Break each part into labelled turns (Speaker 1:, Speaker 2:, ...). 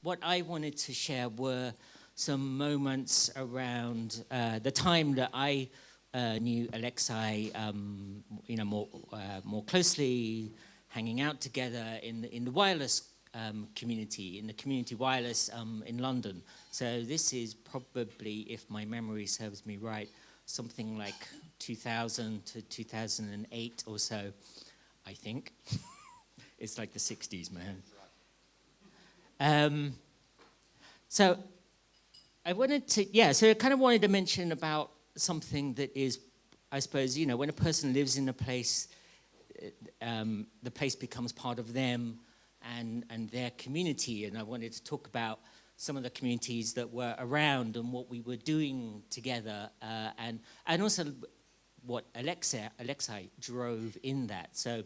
Speaker 1: what I wanted to share were some moments around the time that I knew Alexei, more closely, hanging out together in the wireless community, in the community wireless in London. So this is probably, if my memory serves me right, something like 2000 to 2008 or so, I think. It's like the 60s, man. So I wanted to, so I kind of wanted to mention about something that is, I suppose, when a person lives in a place, the place becomes part of them and their community. And I wanted to talk about some of the communities that were around and what we were doing together, and also what Alexei drove in that. So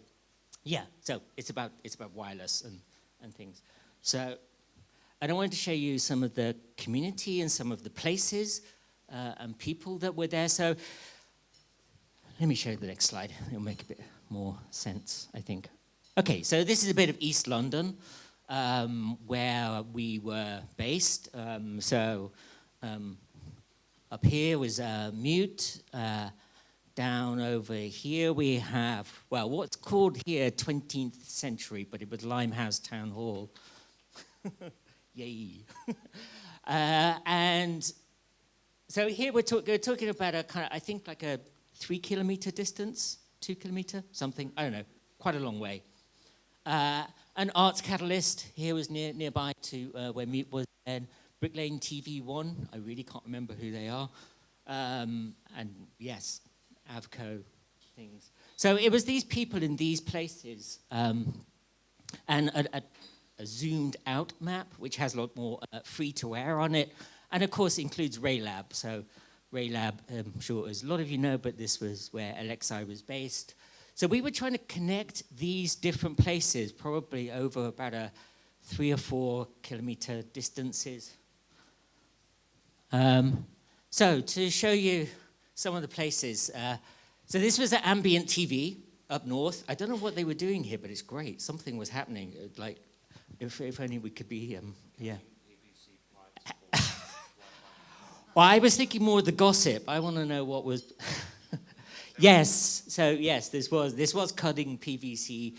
Speaker 1: so it's about wireless and things. So, and I wanted to show you some of the community and some of the places and people that were there. So let me show you the next slide. It'll make a bit more sense, I think. Okay, so this is a bit of East London, where we were based. Up here was Mute. Down over here we have, well, what's called here 20th century, but it was Limehouse Town Hall. Yay. And so here we're talking about a kind of, I think like a 3 kilometer distance, 2 kilometer, something, I don't know, quite a long way. An arts catalyst here was nearby to where Mute was then. Brick Lane TV1, I really can't remember who they are. And yes, Avco things. So it was these people in these places, and a zoomed out map, which has a lot more free-to-air on it, and of course includes Raylab. So Raylab, I'm sure as a lot of you know, but this was where Alexei was based. So we were trying to connect these different places, probably over about a 3 or 4 kilometer distances. So to show you some of the places, so this was an ambient TV up north. I don't know what they were doing here, but it's great. Something was happening. Like, if only we could be, yeah. Well, I was thinking more of the gossip. I want to know what was. Yes. So yes, this was cutting PVC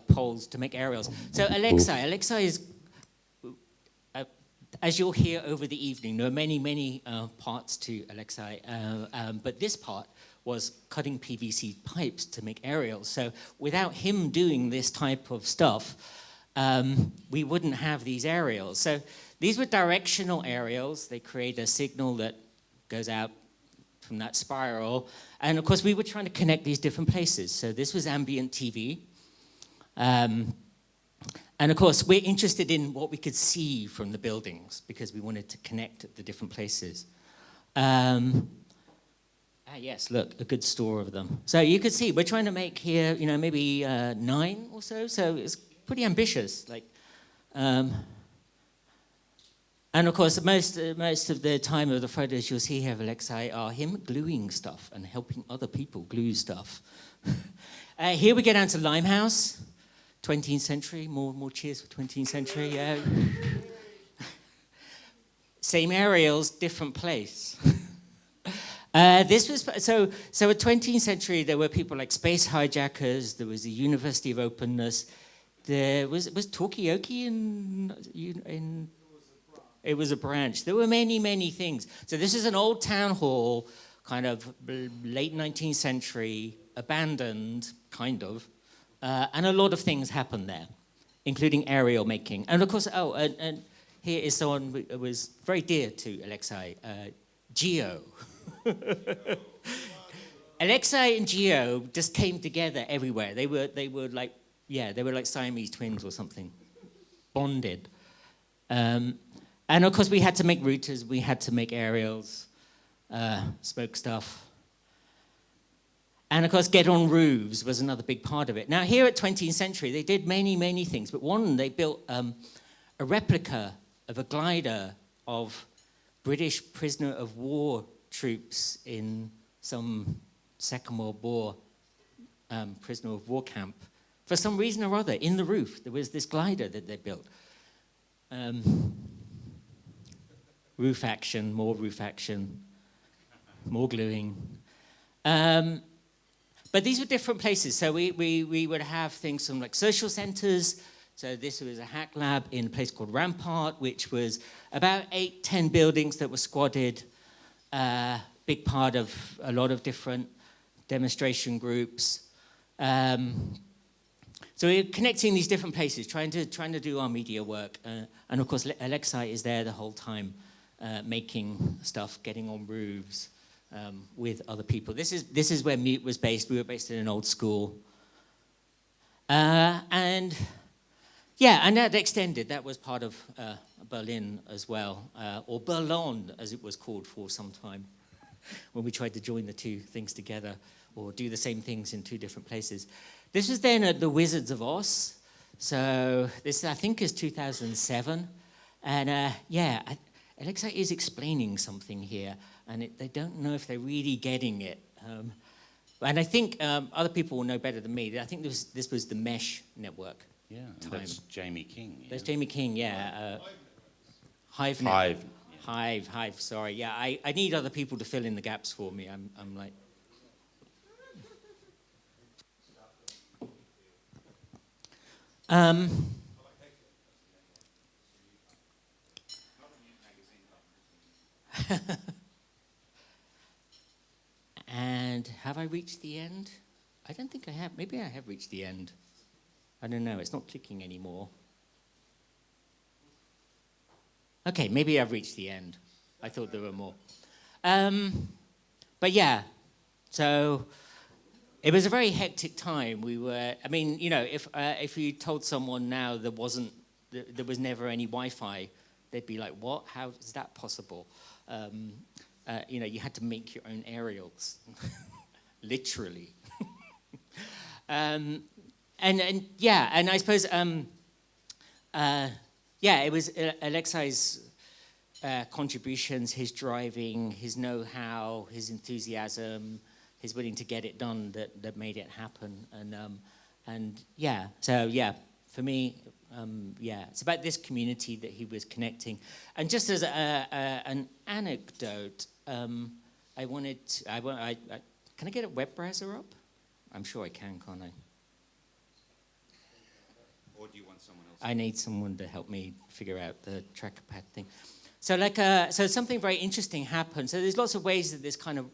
Speaker 1: poles to make aerials. So Alexei is, as you'll hear over the evening, there are many parts to Alexei, but this part was cutting PVC pipes to make aerials. So without him doing this type of stuff, we wouldn't have these aerials. So these were directional aerials. They create a signal that goes out from that spiral. And of course, we were trying to connect these different places. So this was ambient TV. And of course, we're interested in what we could see from the buildings because we wanted to connect the different places. Yes, look, a good store of them. So you could see, we're trying to make here, maybe 9 or so. So it's pretty ambitious. Like, and of course, most of the time of the photos you'll see here of Alexei are him gluing stuff and helping other people glue stuff. Here we get down to Limehouse. 20th century, more cheers for 20th century, yeah. Same aerials, different place. This was, so at 20th century, there were people like space hijackers, there was the University of Openness, there was Talkioki in it was a branch. There were many things. So this is an old town hall, kind of late 19th century, abandoned, kind of. And a lot of things happened there, including aerial making. And of course, and here is someone who was very dear to Alexei, Geo. Alexei and Geo just came together everywhere. They were like Siamese twins or something, bonded. And of course, we had to make routers, we had to make aerials, smoke stuff. And of course, get on roofs was another big part of it. Now, here at 20th century, they did many things, but one, they built a replica of a glider of British prisoner of war troops in some Second World War prisoner of war camp. For some reason or other, in the roof, there was this glider that they built. Roof action, more gluing. But these were different places. So we would have things from like social centers. So this was a hack lab in a place called Rampart, which was about 8-10 buildings that were squadded. Big part of a lot of different demonstration groups. So we're connecting these different places, trying to do our media work. And of course, Alexei is there the whole time, making stuff, getting on roofs with other people. This is where Mute was based. We were based in an old school. And that extended. That was part of Berlin as well, or BerLon, as it was called for some time, when we tried to join the two things together or do the same things in two different places. This was then at the Wizards of OS. So this, I think, is 2007. And Alexei is explaining something here, and they don't know if they're really getting it. And I think other people will know better than me. I think this was the mesh network.
Speaker 2: Yeah, and that's Jamie King. Yeah.
Speaker 1: That's Jamie King, yeah. Hive. Hive, sorry. Yeah, I need other people to fill in the gaps for me. I'm like... And have I reached the end? I don't think I have. Maybe I have reached the end. I don't know. It's not clicking anymore. Okay, maybe I've reached the end. I thought there were more. But yeah, so it was a very hectic time. We were, I mean, you know, if you told someone now there was never any Wi-Fi, they'd be like, what? How is that possible? You know, you had to make your own aerials, literally. And I suppose, it was Alexei's contributions, his driving, his know-how, his enthusiasm, his willing to get it done that made it happen. For me, it's about this community that he was connecting. And just as an anecdote, can I get a web browser up? I'm sure I can, can't I?
Speaker 2: Or do you want someone else?
Speaker 1: I need someone to help me figure out the trackpad thing. So so something very interesting happened. So there's lots of ways that this kind of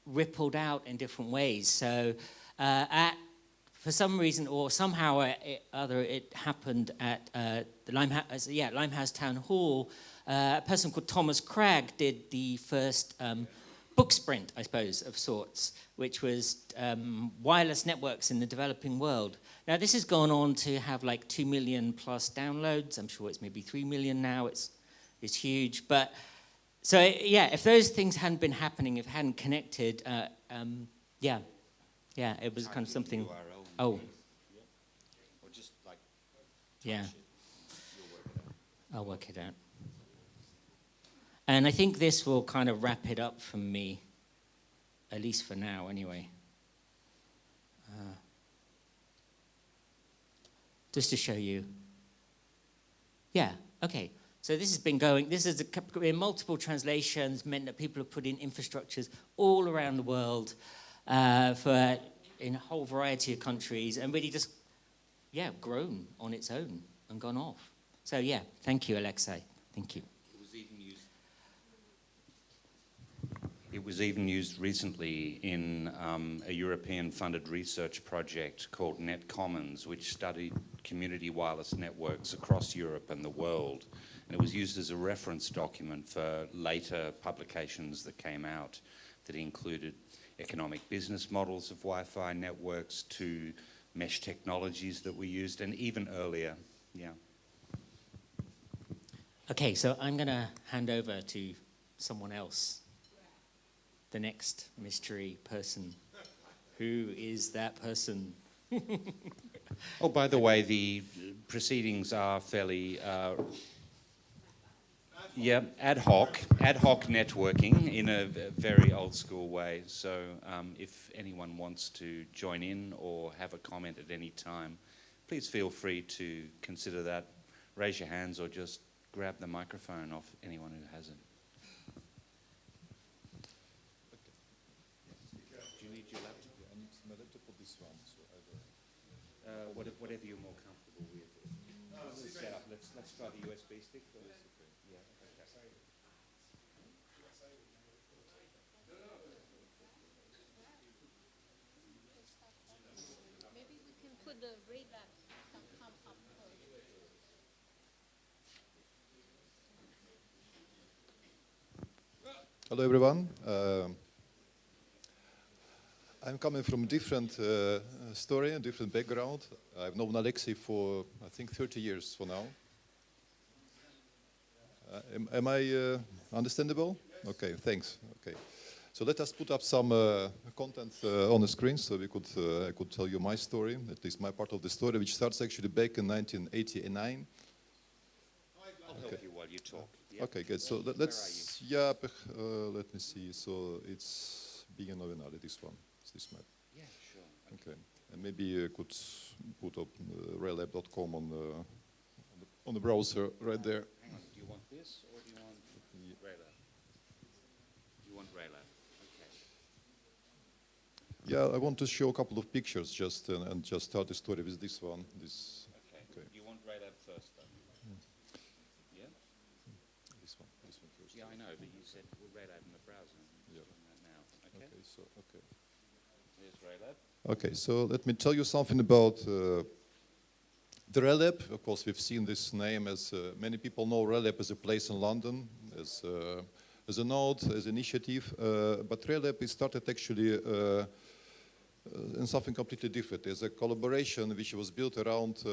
Speaker 1: rippled out in different ways. So for some reason or somehow or other, it happened at the Limehouse Town Hall. A person called Thomas Cragg did the first book sprint, I suppose, of sorts, which was wireless networks in the developing world. Now, this has gone on to have like 2 million plus downloads. I'm sure it's maybe 3 million now. It's huge. But so, if those things hadn't been happening, if it hadn't connected, it was kind of something.
Speaker 2: URL
Speaker 1: Oh.
Speaker 2: Or just like.
Speaker 1: Yeah.
Speaker 2: You'll work it out.
Speaker 1: I'll work it out. And I think this will kind of wrap it up from me, at least for now, anyway. Just to show you. Yeah, okay. So this has been going, this is in multiple translations, meant that people have put in infrastructures all around the world in a whole variety of countries, and really just, grown on its own and gone off. So thank you, Alexei. Thank you.
Speaker 2: It was even used recently in a European-funded research project called Net Commons, which studied community wireless networks across Europe and the world. And it was used as a reference document for later publications that came out that included economic business models of Wi-Fi networks to mesh technologies that we used, and even earlier,
Speaker 1: Okay, so I'm going to hand over to someone else. The next mystery person. Who is that person?
Speaker 2: Oh, by the way, the proceedings are fairly ad hoc networking in a very old school way. So if anyone wants to join in or have a comment at any time, please feel free to consider that. Raise your hands or just grab the microphone off anyone who hasn't. Do you need your laptop?
Speaker 3: I need my laptop or this one, so either.
Speaker 2: Whatever you're more comfortable with. Let's try the USB stick first. Yeah. Okay.
Speaker 4: Maybe we can put the radar come up first.
Speaker 3: Hello everyone. I'm coming from a different story, a different background. I've known Alexei for, I think, 30 years for now. Am I understandable? Okay, thanks. Okay, so let us put up some content on the screen so we could I could tell you my story, at least my part of the story, which starts actually back in 1989.
Speaker 2: I'll help you while you talk. Yep.
Speaker 3: Okay, good. So let's, yeah, let me see. So it's being nominally, this one. It's this map.
Speaker 2: Yeah, sure.
Speaker 3: Okay. And maybe I could put up relab.com on the browser right there.
Speaker 2: Hang on. Do you want this or do you want Rayla? You want Rayla? Okay.
Speaker 3: Yeah, I want to show a couple of pictures just and just start the story with this one. This.
Speaker 2: Okay. You want Rayla first, though? Yeah.
Speaker 3: This one first.
Speaker 2: Yeah, I know, but you said we'll Rayla in the browser.
Speaker 3: Yeah.
Speaker 2: Doing that now. Okay.
Speaker 3: Okay. So okay.
Speaker 2: Here's Rayla.
Speaker 3: Okay. So let me tell you something about. The RELAB, of course, we've seen this name as many people know RELAB as a place in London, as a node, as an initiative. But RELAB is started actually in something completely different. As a collaboration which was built around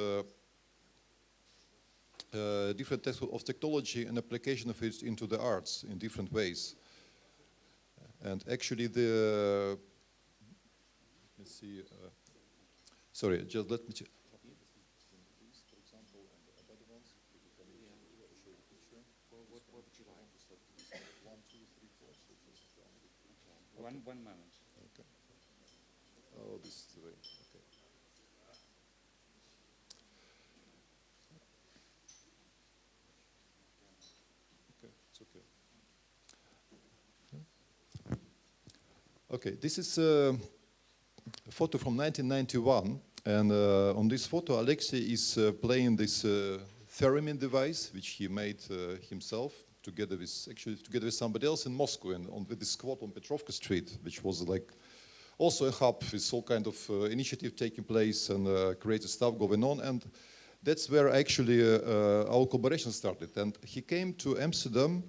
Speaker 3: different types of technology and application of it into the arts in different ways. And actually, let's see. Sorry, just let me check.
Speaker 2: One moment.
Speaker 3: Okay. Oh, this is the way. Okay. Okay, it's okay. Okay, this is a photo from 1991, and on this photo, Alexei is playing this theremin device, which he made himself. Together with somebody else in Moscow, and with this squad on Petrovka Street, which was like also a hub with all kind of initiative taking place and creative stuff going on, and that's where actually our collaboration started. And he came to Amsterdam.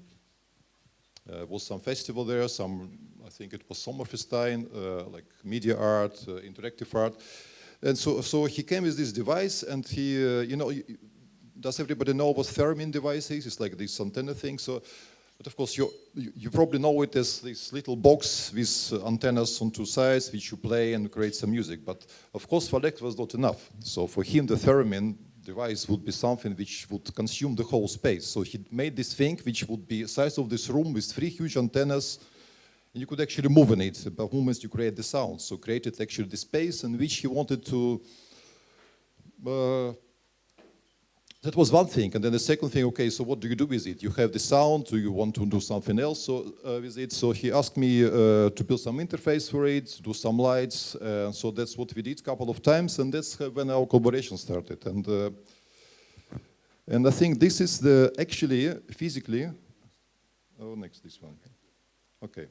Speaker 3: Was some festival there, I think it was Sommerfestijn, like media art, interactive art, and so he came with this device, and he, you know. Does everybody know what theremin device is? It's like this antenna thing. So, but of course, you probably know it as this little box with antennas on two sides, which you play and create some music. But of course, for Alex was not enough. So for him, the theremin device would be something which would consume the whole space. So he made this thing which would be the size of this room with 3 huge antennas, and you could actually move in it. By movements, you create the sound. So created actually the space in which he wanted to. That was one thing, and then the second thing, okay, so what do you do with it? You have the sound, do you want to do something else with it? So he asked me to build some interface for it, do some lights, so that's what we did a couple of times, and that's when our collaboration started. And I think this is actually, physically, next, this one. Okay.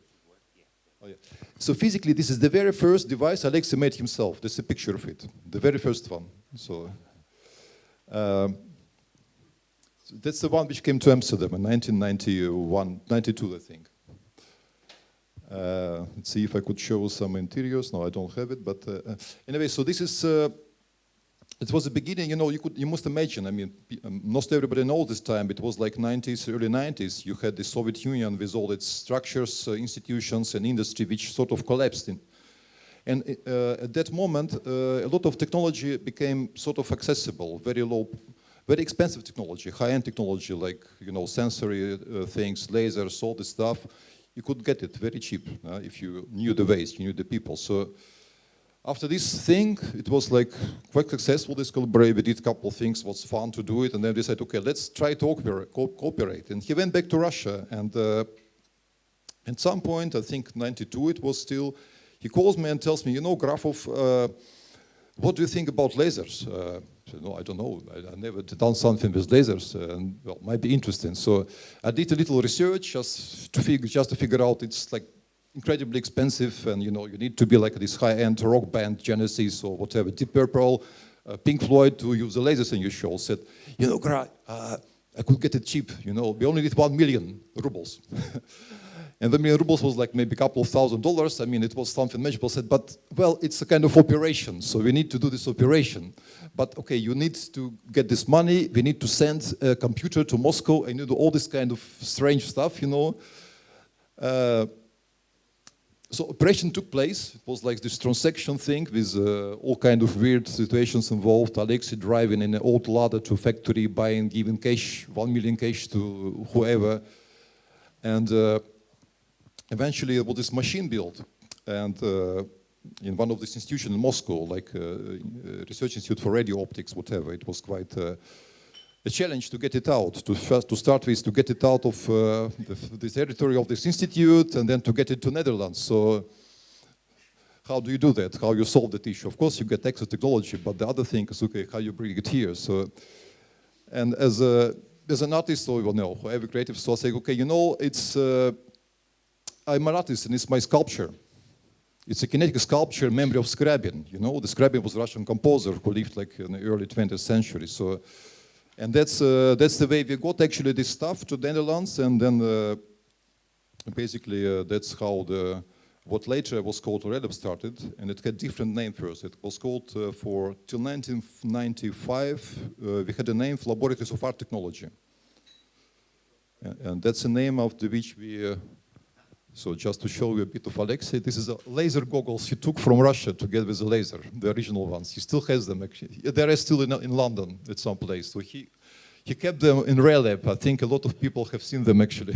Speaker 3: Oh, yeah. So physically, this is the very first device Alexei made himself. There's a picture of it, the very first one. So that's the one which came to Amsterdam in 1991, 92, I think. Let's see if I could show some interiors. No, I don't have it, but anyway, so this is, it was the beginning, you know, you must imagine, I mean, most everybody knows this time, it was like 90s, early 90s, you had the Soviet Union with all its structures, institutions and industry which sort of collapsed in. And at that moment, a lot of technology became sort of accessible, very low, very expensive technology, high-end technology, like, you know, sensory things, lasers, all this stuff. You could get it very cheap if you knew the ways, you knew the people. So after this thing, it was like quite successful, this collaboration. We did a couple of things, it was fun to do it, and then we said, okay, let's try to cooperate. And he went back to Russia, and at some point, I think 92 it was still, he calls me and tells me, you know, Grafov, what do you think about lasers? I said, no, I don't know. I never done something with lasers, and well, might be interesting. So I did a little research just to figure out it's like incredibly expensive, and you know you need to be like this high-end rock band, Genesis or whatever, Deep Purple, Pink Floyd to use the lasers in your show. Said, you know, I could get it cheap. You know, we only need 1 million rubles. And the million rubles was like maybe a couple of $1,000s. I mean, it was something magical. Said, but well, it's a kind of operation, so we need to do this operation. But okay, you need to get this money. We need to send a computer to Moscow, and you do all this kind of strange stuff, you know. So operation took place. It was like this transaction thing with all kind of weird situations involved. Alexei driving in an old Lada to factory, buying, giving cash, 1 million cash to whoever. And eventually there was this machine built. And in one of these institutions in Moscow, like Research Institute for Radio Optics, whatever, it was quite a challenge to get it out, to start with, to get it out of the territory of this institute and then to get it to Netherlands. So how do you do that? How you solve that issue? Of course, you get access to technology, but the other thing is, okay, how you bring it here. So, and as an artist, or well, no, I have a creative, so I say, okay, you know, it's, I'm an artist and it's my sculpture. It's a kinetic sculpture, memory of Scriabin. You know, the Scriabin was a Russian composer who lived like in the early 20th century. So. And that's the way we got actually this stuff to the Netherlands, and then basically that's how what later was called RELAB started, and it had different name first. It was called for till 1995 we had a name for Laboratories of Art Technology, and that's the name after which we. So just to show you a bit of Alexei, this is a laser goggles he took from Russia together with the laser, the original ones. He still has them actually. They're still in London at some place. So he kept them in RELAB. I think a lot of people have seen them actually.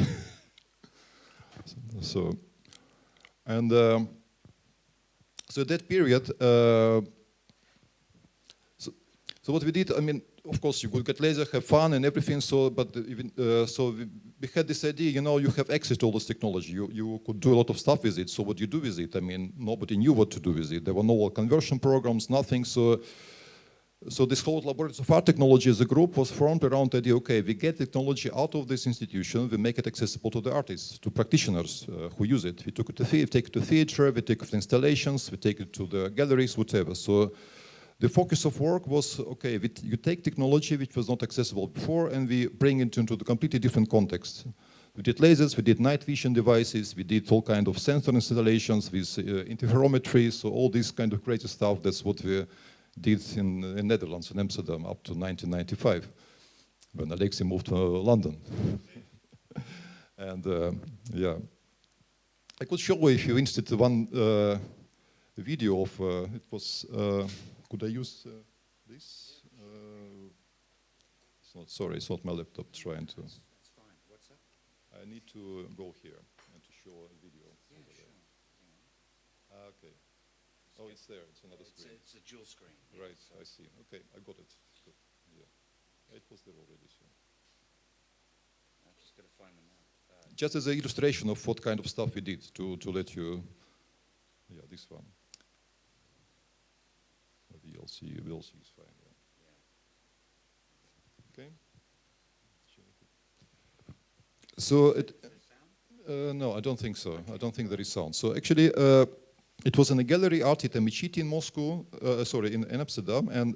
Speaker 3: So, and so that period, so what we did, I mean, of course, you could get laser, have fun and everything. So, but even so, we had this idea. You know, you have access to all this technology. You could do a lot of stuff with it. So, what do you do with it? I mean, nobody knew what to do with it. There were no conversion programs, nothing. So this whole Laboratories of Art Technology as a group was formed around the idea. Okay, we get technology out of this institution. We make it accessible to the artists, to practitioners who use it. We take it to theater. We take it to installations. We take it to the galleries, whatever. So. The focus of work was, okay, you take technology which was not accessible before and we bring it into the completely different context. We did lasers, we did night vision devices, we did all kind of sensor installations with interferometry, so all this kind of crazy stuff, that's what we did in Netherlands, in Amsterdam, up to 1995, when Alexei moved to London. And yeah, I could show you if you're interested one video of, it was, could I use this? It's not, sorry, it's not my laptop trying to.
Speaker 2: That's fine. What's that?
Speaker 3: I need to go here and to show a video.
Speaker 2: Yeah, sure.
Speaker 3: Okay. Oh, it's there. It's another screen.
Speaker 2: It's a dual screen.
Speaker 3: Right, so. I see. Okay, I got it. Good. Yeah. It was there already. So.
Speaker 2: I've just got to find them out.
Speaker 3: Just as an illustration of what kind of stuff we did to let you. Yeah, this one. VLC is fine. Yeah. Okay. So no, I don't think so. I don't think there is sound. So actually, it was in a gallery, Art Amichiti in Moscow. Sorry, in Amsterdam, and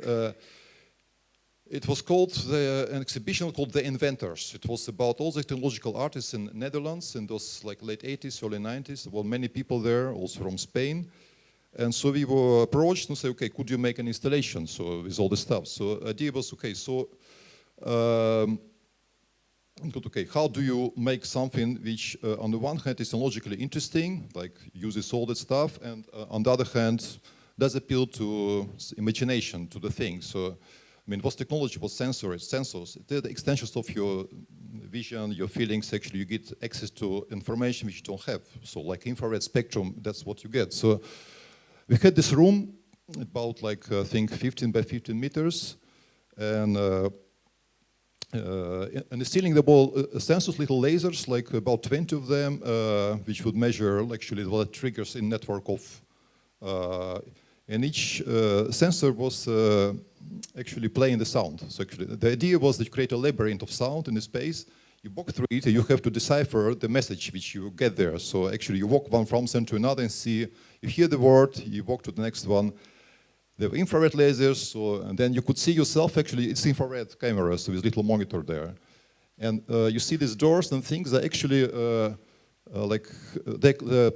Speaker 3: it was called an exhibition called The Inventors. It was about all the technological artists in Netherlands in those like late 80s, early 90s. There were many people there, also from Spain. And so we were approached and said, okay, could you make an installation? So with all the stuff. So the idea was, okay, so okay, how do you make something which on the one hand is technologically interesting, like uses all that stuff, and on the other hand does appeal to imagination, to the thing. So I mean, what's technology, what's sensors, they're the extensions of your vision, your feelings. Actually, you get access to information which you don't have. So like infrared spectrum, that's what you get. So we had this room about like I think 15 by 15 meters, and the ceiling there were sensors, little lasers, like about 20 of them, which would measure actually what triggers in network of, and each sensor was actually playing the sound. So actually, the idea was to create a labyrinth of sound in the space. You walk through it, and you have to decipher the message which you get there. So actually, you walk one from center to another and see, you hear the word, you walk to the next one. There were infrared lasers, so, and then you could see yourself, actually, it's infrared cameras, so with little monitor there. And you see these doors and things are actually like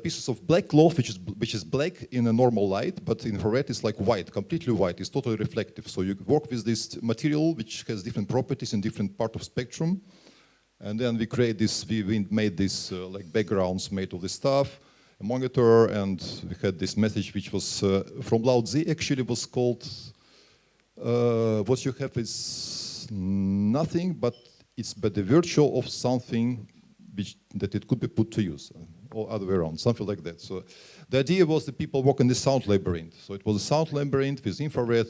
Speaker 3: pieces of black cloth, which is black in a normal light, but infrared is like white, completely white. It's totally reflective. So you work with this material, which has different properties in different part of spectrum. And then we create this, we made this like backgrounds made of this stuff, a monitor, and we had this message which was from Lao Tzu, actually was called, what you have is nothing, but it's but the virtue of something that it could be put to use, or other way around, something like that. So the idea was that people walk in the sound labyrinth. So it was a sound labyrinth with infrared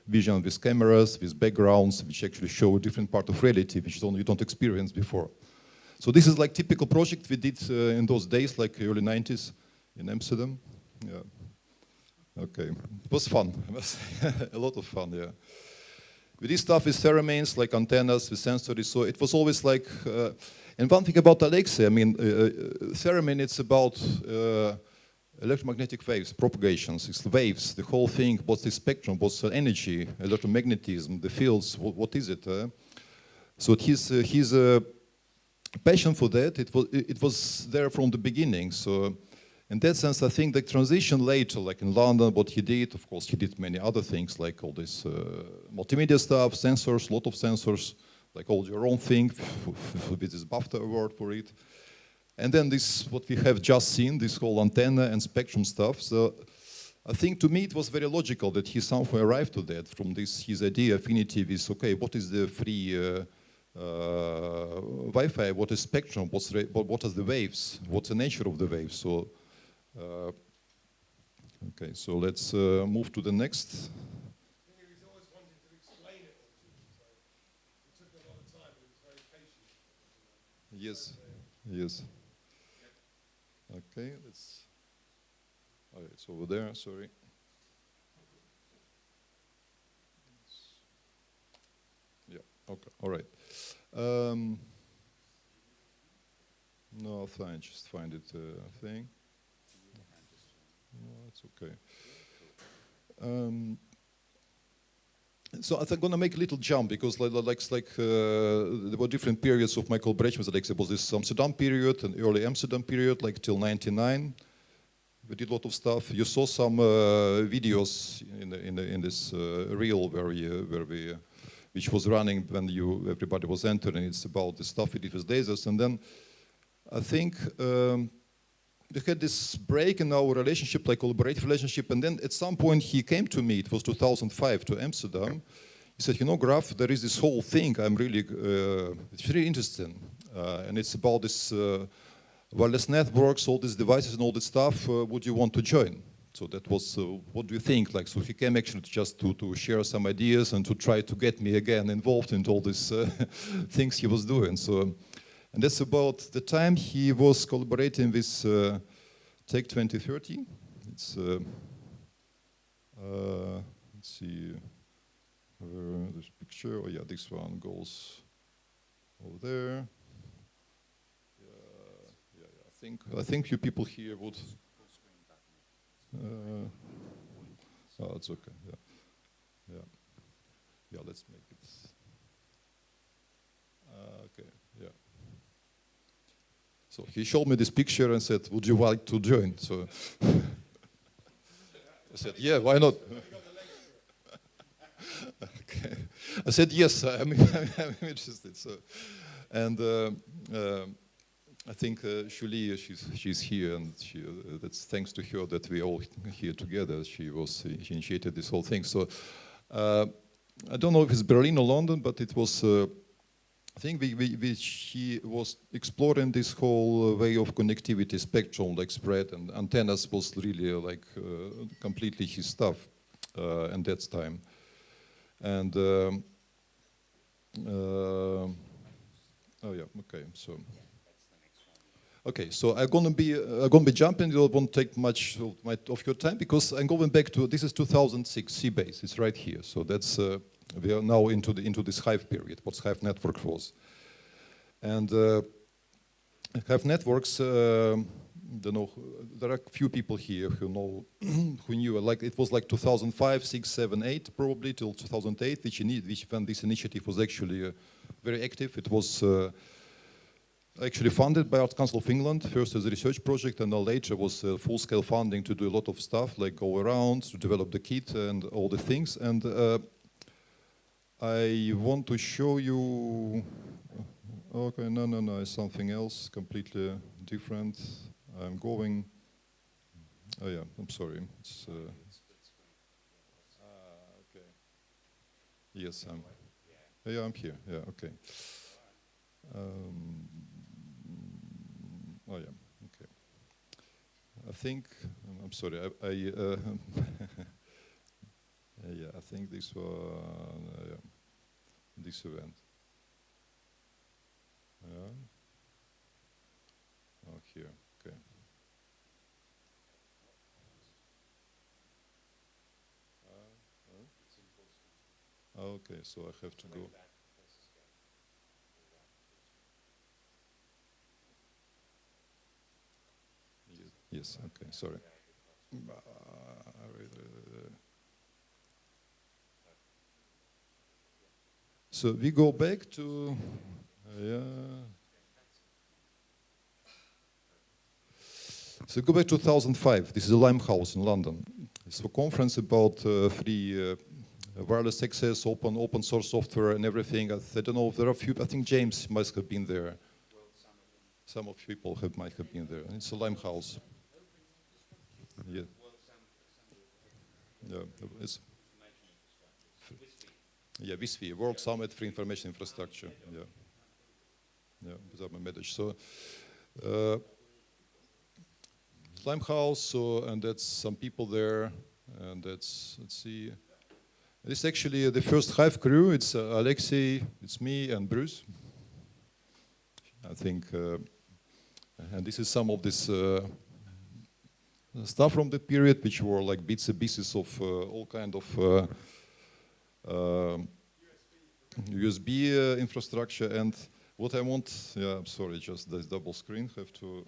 Speaker 3: vision, with cameras, with backgrounds, which actually show a different part of reality, which you don't experience before. So this is like typical project we did in those days, like early 90s in Amsterdam. Yeah. Okay, it was fun. It was a lot of fun, yeah. We did stuff with pheromones, like antennas, with sensors, so it was always like, and one thing about Alexei, I mean, pheromone, it's about electromagnetic waves, propagations, it's waves, the whole thing, what's the spectrum, what's the energy, electromagnetism, the fields, what is it? So his passion for that, it was there from the beginning. So in that sense, I think the transition later, like in London, what he did, of course, he did many other things, like all this multimedia stuff, sensors, a lot of sensors, like all your own thing, with this BAFTA award for it. And then this, what we have just seen, this whole antenna and spectrum stuff. So I think to me it was very logical that he somehow arrived to that from this, his idea, affinity with, okay, what is the free Wi-Fi, what is spectrum, what are the waves, what's the nature of the waves. So, okay, so let's move to the next. Yes, yes. Okay, let's. Oh, it's over there. Sorry. Yeah. Okay. All right. No, fine. Just find it thing. No, it's okay. So I'm going to make a little jump because there were different periods of my collaboration with Alexei. There was this Amsterdam period, an early Amsterdam period, like till '99. We did a lot of stuff. You saw some videos in this reel which was running when everybody was entering. It's about the stuff we did with lasers, and then I think. We had this break in our relationship, like collaborative relationship, and then at some point he came to me, it was 2005, to Amsterdam. He said, you know, Graf, there is this whole thing, it's really interesting, and it's about this wireless networks, all these devices and all this stuff, would you want to join? So that was, what do you think? Like, so he came actually just to share some ideas and to try to get me again involved in all these things he was doing. So. And that's about the time he was collaborating with Take 2030. It's, let's see, this picture. Oh yeah, this one goes over there. Yeah. I think few people here would. Oh, it's okay. Yeah. Let's make it. Okay. Yeah. So he showed me this picture and said, would you like to join? So I said, yeah, why not? Okay. I said, yes, I'm interested. So, and I think Julie, she's here, and that's thanks to her that we all here together. She initiated this whole thing. So I don't know if it's Berlin or London, but it was. I think he was exploring this whole way of connectivity, spectrum, like spread, and antennas was really like completely his stuff. and that's time. And oh yeah, okay, so. Okay, so I'm gonna be jumping. It won't take much of your time because I'm going back to this is 2006 Seabase. It's right here. So that's we are now into this Hive period. What Hive network was, and Hive networks. Don't know. There are a few people here who know who knew. Like it was like 2005, 6, 7, 8 probably till 2008, which when this initiative was actually very active. It was. Actually funded by Arts Council of England, first as a research project, and then later was full-scale funding to do a lot of stuff, like go around, to develop the kit and all the things. And I want to show you, okay, no, it's something else, completely different. I'm going, oh yeah, I'm sorry. It's, okay. Yes, yeah, I'm here, yeah, okay. Oh yeah, okay. I think, I'm sorry, yeah, I think this one, yeah, this event. Yeah. Oh, here, okay. Okay, so I have to go. Yes, okay, sorry. So we go back to, yeah. So go back to 2005. This is a Limehouse in London. It's a conference about free wireless access, open source software and everything. I don't know if there are a few, I think James must have been there. Some of people might have been there. It's a Limehouse. Yeah. Yeah, it's WISFI, World Summit for Information Infrastructure. Yeah, yeah, without my message. So, Limehouse. So, and that's some people there, and that's let's see. This is actually the first Hive crew. It's Alexei, it's me, and Bruce. I think, and this is some of this. Stuff from the period, which were like bits and pieces of all kind of USB infrastructure. And what I want, yeah, I'm sorry, just this double screen, have to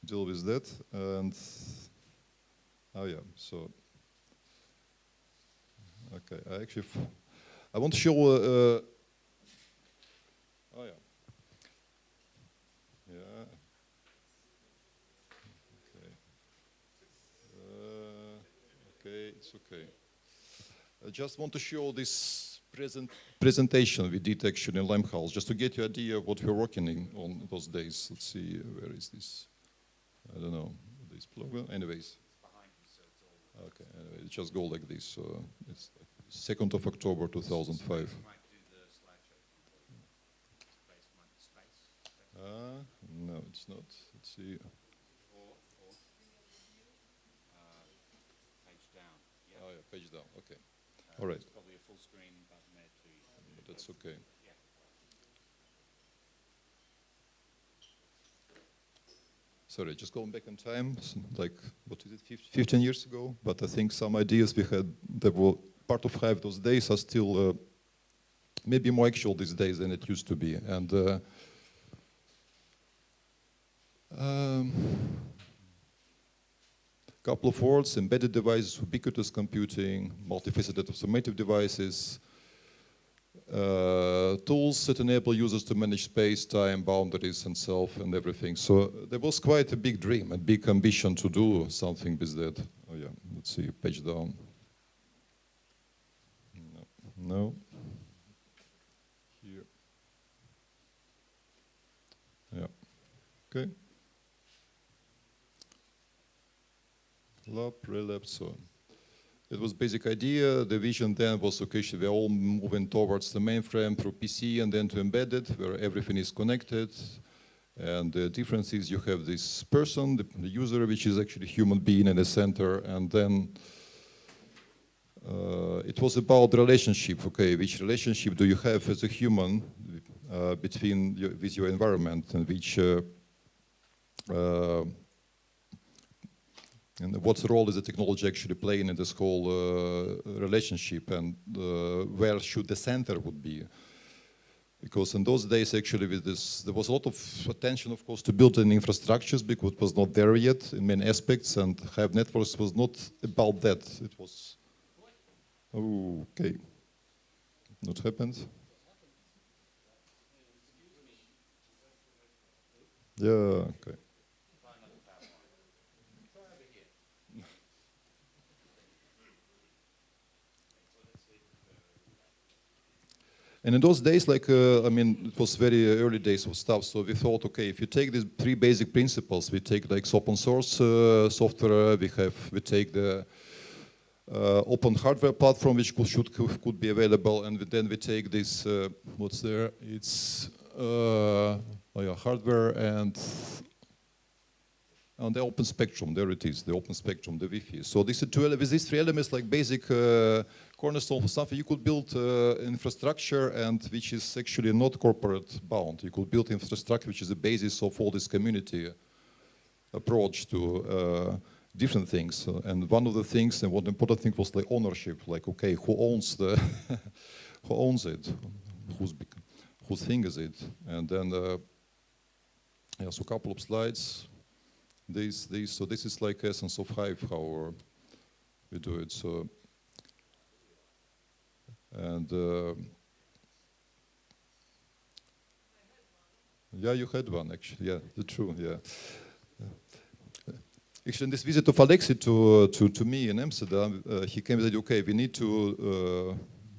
Speaker 3: deal with that. And oh yeah, so okay, I want to show. Oh yeah, yeah. Okay, it's okay. I just want to show this presentation we did actually in Limehouse, just to get you an idea of what we're working on those days. Let's see, where is this? I don't know, this program. Anyways. Okay, anyway, just go like this. So it's 2nd of October 2005. No, it's not. Let's see. Oh yeah, page down. Okay. All right.
Speaker 2: It's probably a full screen button there too.
Speaker 3: But that's okay.
Speaker 2: Yeah.
Speaker 3: Sorry, just going back in time, like what is it, 15 years ago? But I think some ideas we had that were part of Hive those days are still maybe more actual these days than it used to be. And couple of words: embedded devices, ubiquitous computing, multifaceted automotive devices, tools that enable users to manage space, time, boundaries, and self, and everything. So there was quite a big dream, a big ambition to do something with that. Oh yeah, let's see, page down. No. Here. Yeah. Okay. Lab, relab, so on. It was basic idea. The vision then was, okay, we're all moving towards the mainframe through PC and then to embedded, where everything is connected. And the difference is you have this person, the user, which is actually a human being in the center, and then it was about the relationship. Okay, which relationship do you have as a human between with your environment, and which and what role is the technology actually playing in this whole relationship, and where should the center would be? Because in those days, actually, with this, there was a lot of attention, of course, to building infrastructures, because it was not there yet in many aspects, and Hive networks was not about that. It was, oh, okay, what happened? Yeah, okay. And in those days, like, I mean, it was very early days of stuff, so we thought, okay, if you take these three basic principles, we take like open source software, we take the open hardware platform, which could be available, and then we take this, what's there? It's oh yeah, hardware and on the open spectrum. There it is, the open spectrum, the Wi-Fi. So these these three elements, like basic cornerstone for something, you could build infrastructure, and which is actually not corporate bound. You could build infrastructure which is the basis of all this community approach to different things. And one of the things, and one important thing, was the ownership. Like, okay, who owns the, who owns it? Whose thing is it? And then, yeah, so a couple of slides. So this is like essence of Hive, how we do it. So, and yeah, you had one actually. Yeah, that's true. Yeah. Actually, in this visit of Alexei to me in Amsterdam, he came and said, okay, we need to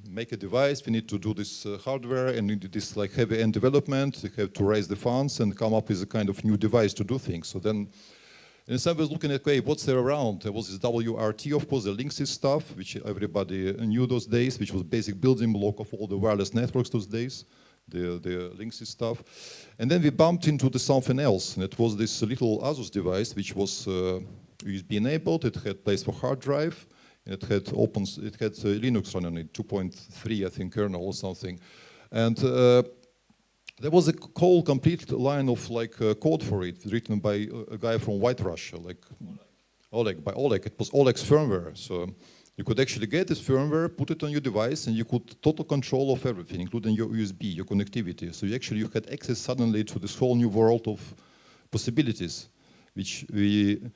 Speaker 3: make a device, we need to do this hardware, and we need this like heavy end development. We have to raise the funds and come up with a kind of new device to do things. So then, and I was looking at, okay, what's there around? There was this WRT, of course, the Linksys stuff, which everybody knew those days, which was basic building block of all the wireless networks those days, the Linksys stuff. And then we bumped into something else, and it was this little Asus device, which was USB enabled. It had place for hard drive, and it had Linux running on it, 2.3, I think, kernel or something. And there was a whole complete line of like code for it, written by a guy from White Russia, like Oleg. It was Oleg's firmware. So you could actually get this firmware, put it on your device, and you could total control of everything, including your USB, your connectivity. So you had access suddenly to this whole new world of possibilities, which you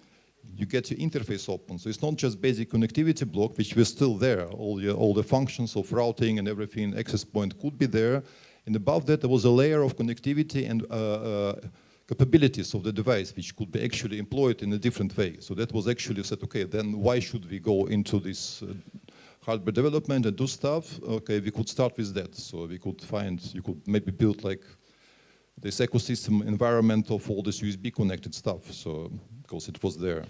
Speaker 3: get your interface open. So it's not just basic connectivity block, which was still there. All the functions of routing and everything, access point could be there. And above that, there was a layer of connectivity and capabilities of the device, which could be actually employed in a different way. So that was actually said, okay, then why should we go into this hardware development and do stuff? Okay, we could start with that. So we could you could maybe build like this ecosystem environment of all this USB connected stuff. So, because it was there.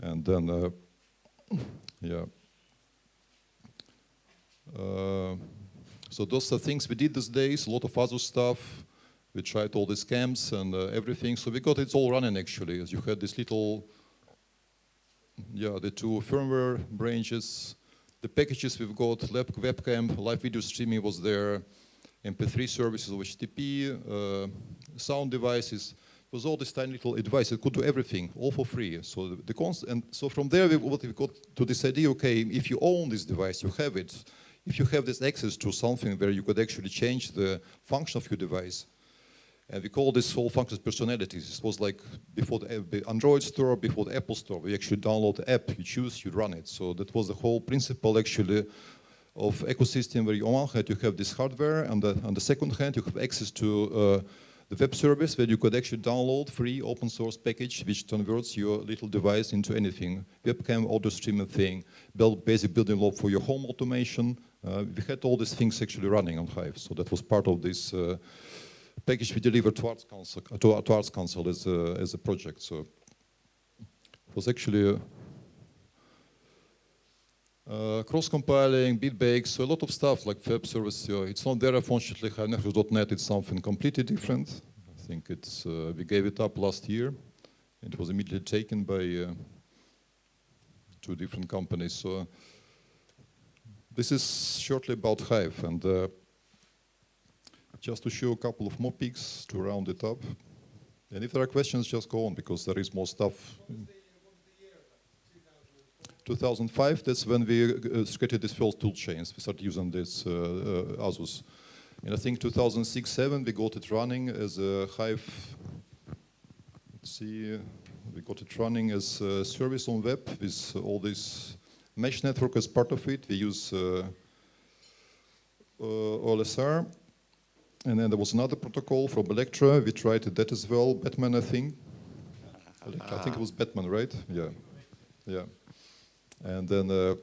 Speaker 3: And then, yeah. So those are things we did these days, a lot of other stuff. We tried all these camps and everything. So we got it all running actually. As you had this little, yeah, the two firmware branches, the packages we've got, webcam, live video streaming was there, MP3 services, HTTP, sound devices. It was all this tiny little device. It could do everything, all for free. So and so from there, we got to this idea, okay, if you own this device, you have it. If you have this access to something where you could actually change the function of your device, and we call this whole functions personalities. This was like before the Android store, before the Apple store. We actually download the app, you choose, you run it. So that was the whole principle actually of ecosystem, where on one hand you have this hardware, and on the second hand you have access to the web service where you could actually download free open source package which converts your little device into anything. Webcam, audio streaming thing, basic building block for your home automation. We had all these things actually running on Hive. So that was part of this package we delivered to Arts Council as a project. So it was actually cross-compiling, bit-baked, so a lot of stuff like web service. It's not there, unfortunately. HiveNetworks.net is something completely different. I think it's we gave it up last year. It was immediately taken by two different companies. So This is shortly about Hive, and just to show a couple of more peaks to round it up. And if there are questions, just go on, because there is more stuff. 2005, that's when we created this first tool chains. We started using this Asus. And I think 2006-07, we got it running as a Hive. Let's see, we got it running as a service on web with all this mesh network as part of it. We use OLSR. And then there was another protocol from Electra. We tried that as well. Batman, I think. I think it was Batman, right? Yeah. Yeah. And then, there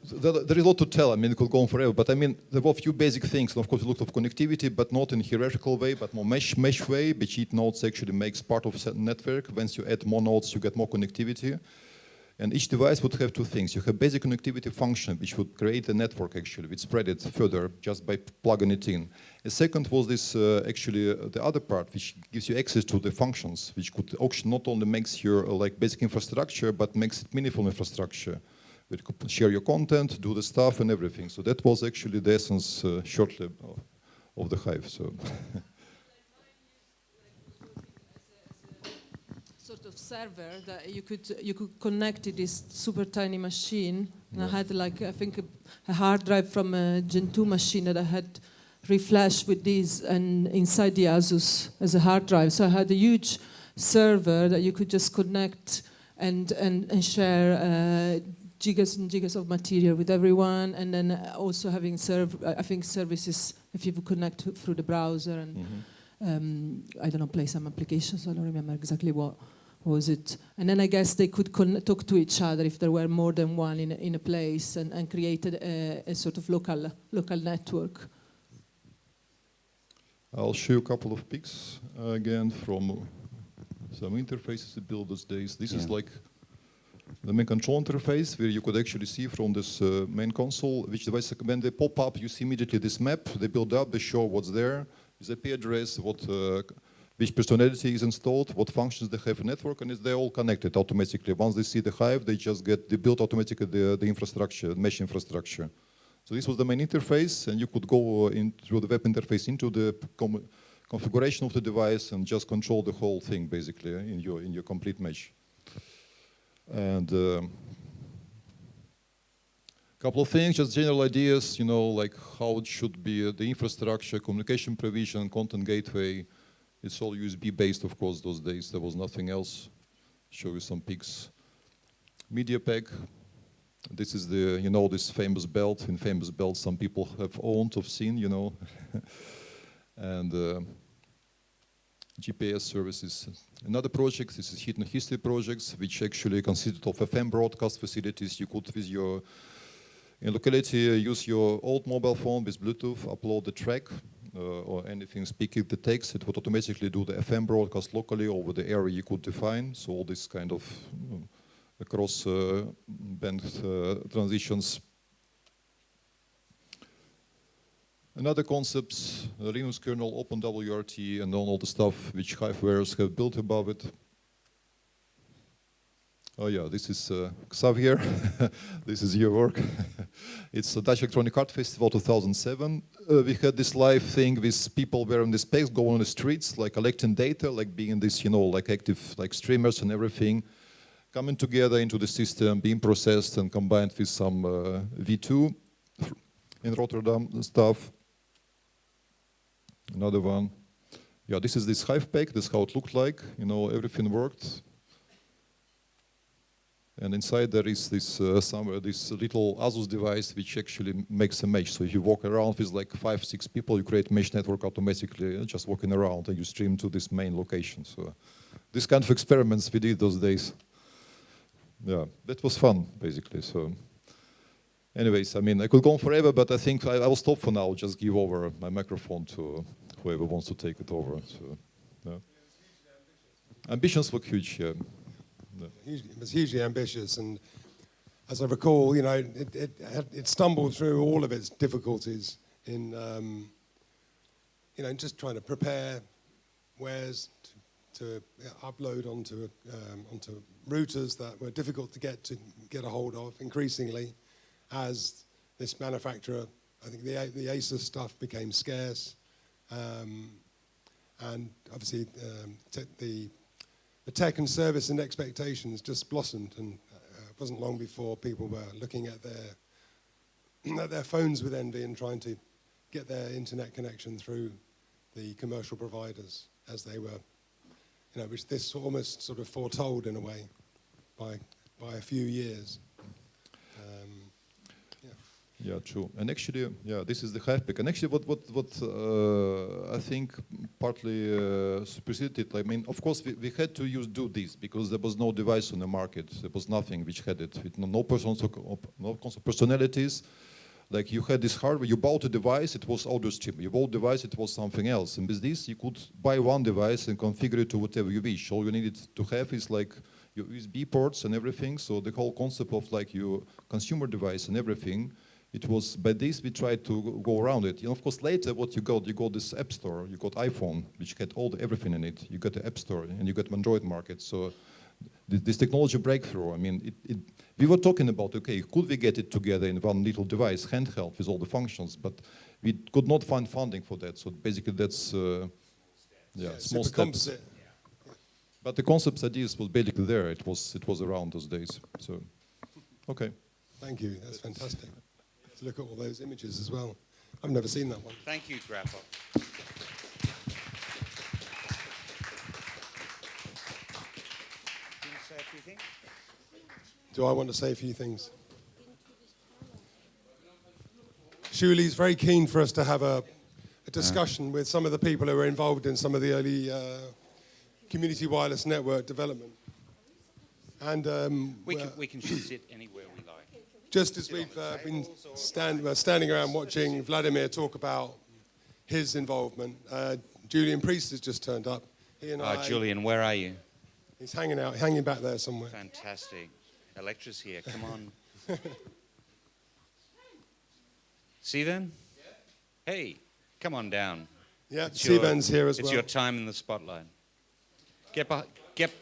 Speaker 3: is a lot to tell. I mean, it could go on forever. But I mean, there were a few basic things. And of course, we looked at connectivity, but not in a hierarchical way, but more mesh way, which each nodes actually makes part of a certain network. Once you add more nodes, you get more connectivity. And each device would have two things. You have basic connectivity function, which would create a network, actually, which spread it further just by plugging it in. The second was this, actually, the other part, which gives you access to the functions, which could actually not only makes your like basic infrastructure, but makes it meaningful infrastructure. Where you could share your content, do the stuff, and everything. So that was actually the essence, shortly, of the Hive. So.
Speaker 5: Sort of server that you could connect to this super tiny machine. And I had like, I think a hard drive from a Gen 2 machine that I had reflashed with these and inside the Asus as a hard drive. So I had a huge server that you could just connect and share gigas and gigas of material with everyone, and then also having I think services if you connect through the browser and I don't know, play some applications. I don't remember exactly what was it. And then I guess they could talk to each other if there were more than one in a place, and created a sort of local network.
Speaker 3: I'll show you a couple of pics again from some interfaces we built those days. This is like the main control interface, where you could actually see from this main console which device, when they pop up, you see immediately this map. They build up, they show what's there, with IP address, which personality is installed, what functions they have in network, and they're all connected automatically. Once they see the Hive, they build automatically the infrastructure, mesh infrastructure. So this was the main interface, and you could go through the web interface into the configuration of the device and just control the whole thing basically in your complete mesh. And a couple of things, just general ideas, you know, like how it should be the infrastructure, communication provision, content gateway. It's all USB based, of course, those days. There was nothing else. Show you some pics. Media pack. This is the, you know, this famous belt. In famous belt, some people have owned or seen, you know. And GPS services. Another project, this is Hidden History projects, which actually consisted of FM broadcast facilities. You could, with your in locality, use your old mobile phone with Bluetooth, upload the track or anything speaking the text. It would automatically do the FM broadcast locally over the area you could define. So all this kind of across band transitions. Another concepts, Linux kernel, OpenWRT, and all the stuff which Hivewares have built above it. Oh yeah, this is Xavier. This is your work. It's a Dutch Electronic Art Festival 2007. We had this live thing with people wearing the specs, going on the streets, like collecting data, like being this, you know, like active, like streamers and everything, coming together into the system, being processed and combined with some V2 in Rotterdam stuff. Another one. Yeah, this is this Hive pack. This is how it looked like. You know, everything worked. And inside there is this somewhere this little Asus device which actually makes a mesh. So if you walk around with like 5-6 people, you create mesh network automatically, just walking around, and you stream to this main location. So this kind of experiments we did those days. Yeah, that was fun basically. So. Anyways, I mean, I could go on forever, but I think I will stop for now. Just give over my microphone to whoever wants to take it over. So, yeah. Ambitions were huge, yeah.
Speaker 6: It was hugely ambitious, and as I recall, you know, it stumbled through all of its difficulties in, you know, just trying to prepare wares to upload onto routers that were difficult to get a hold of increasingly as this manufacturer, I think the Asus stuff became scarce, and obviously the tech and service and expectations just blossomed, and it wasn't long before people were looking at their phones with envy and trying to get their internet connection through the commercial providers, as they were, which this almost sort of foretold in a way by a few years.
Speaker 3: Yeah, true. And actually, yeah, this is the Hive pick. And actually, what I think partly superseded. I mean, of course, we had to do this because there was no device on the market. There was nothing which had it. With no personalities. Like you had this hardware. You bought a device. It was audio stream. You bought a device. It was something else. And with this, you could buy one device and configure it to whatever you wish. All you needed to have is like your USB ports and everything. So the whole concept of like your consumer device and everything. It was by this we tried to go around it. Of course, later what you got this App Store. You got iPhone, which had everything in it. You got the App Store, and you got Android market. So this technology breakthrough. I mean, we were talking about, okay, could we get it together in one little device, handheld, with all the functions? But we could not find funding for that. So basically, that's small steps.
Speaker 6: Composite.
Speaker 3: But the concept ideas was basically there. It was around those days. So, okay.
Speaker 6: Thank you. That's fantastic. To look at all those images as well. I've never seen that one.
Speaker 2: Thank you, Grappa. Say a few things?
Speaker 6: Do I want to say a few things? Shuli's very keen for us to have a discussion with some of the people who were involved in some of the early community wireless network development. And
Speaker 2: we can sit anywhere we like.
Speaker 6: just as we've been standing around watching Vladimir talk about his involvement, Julian Priest has just turned up. He and I,
Speaker 2: Julian, where are you?
Speaker 6: he's hanging back there somewhere.
Speaker 2: Fantastic. Electra's here. Come on. Sivan? Hey, come on down.
Speaker 6: Yeah, Sivan's here as well.
Speaker 2: It's your time in the spotlight. Get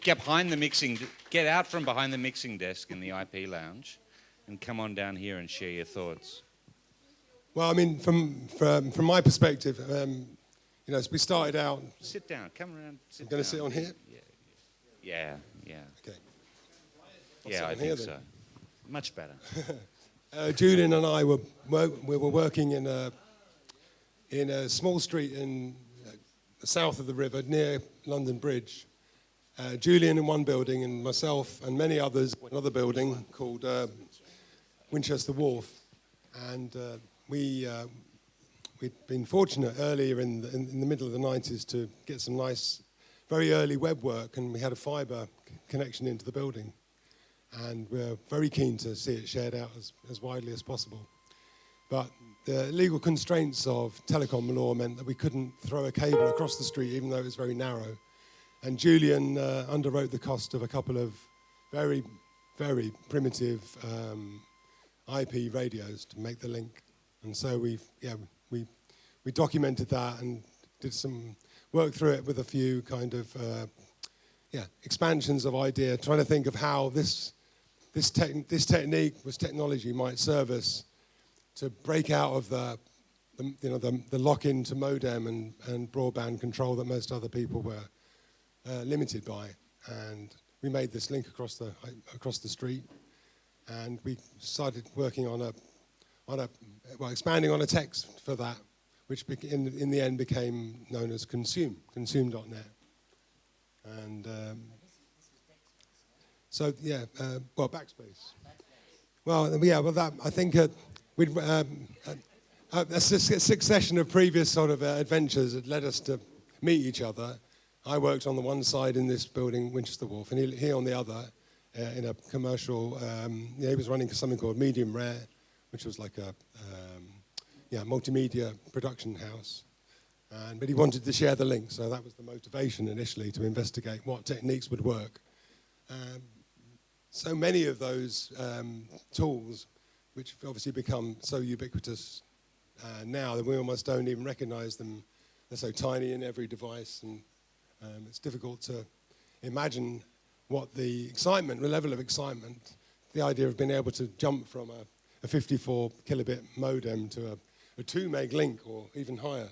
Speaker 2: behind the mixing. Get out from behind the mixing desk in the IP lounge, and come on down here and share your thoughts.
Speaker 6: Well, I mean, from my perspective, as we started out.
Speaker 2: Sit down. Come around.
Speaker 6: I'm going to sit on here.
Speaker 2: Yeah.
Speaker 6: Okay.
Speaker 2: Yeah, I think so. Much better.
Speaker 6: Julian and I were working in a small street in the south of the river near London Bridge. Julian in one building and myself and many others in another building called Winchester Wharf. And we'd been fortunate earlier in the middle of the 90s to get some nice, very early web work, and we had a fibre connection into the building. And we're very keen to see it shared out as widely as possible. But the legal constraints of telecom law meant that we couldn't throw a cable across the street, even though it was very narrow. And Julian underwrote the cost of a couple of very, very primitive IP radios to make the link. And so we documented that and did some work through it with a few kind of expansions of idea, trying to think of how this technology might serve us to break out of the lock-in to modem and broadband control that most other people were limited by. And we made this link across the street, and we started working on expanding on a text for that, which in the end became known as consume.net. And Backspace. That I think we'd a succession of previous sort of adventures that led us to meet each other. I worked on the one side in this building, Winchester Wharf, and he on the other in a commercial. He was running something called Medium Rare, which was like a multimedia production house. But he wanted to share the link, so that was the motivation initially to investigate what techniques would work. So many of those tools, which have obviously become so ubiquitous now that we almost don't even recognize them. They're so tiny in every device, and It's difficult to imagine what the excitement, the level of excitement, the idea of being able to jump from a 54 kilobit modem to a 2 meg link or even higher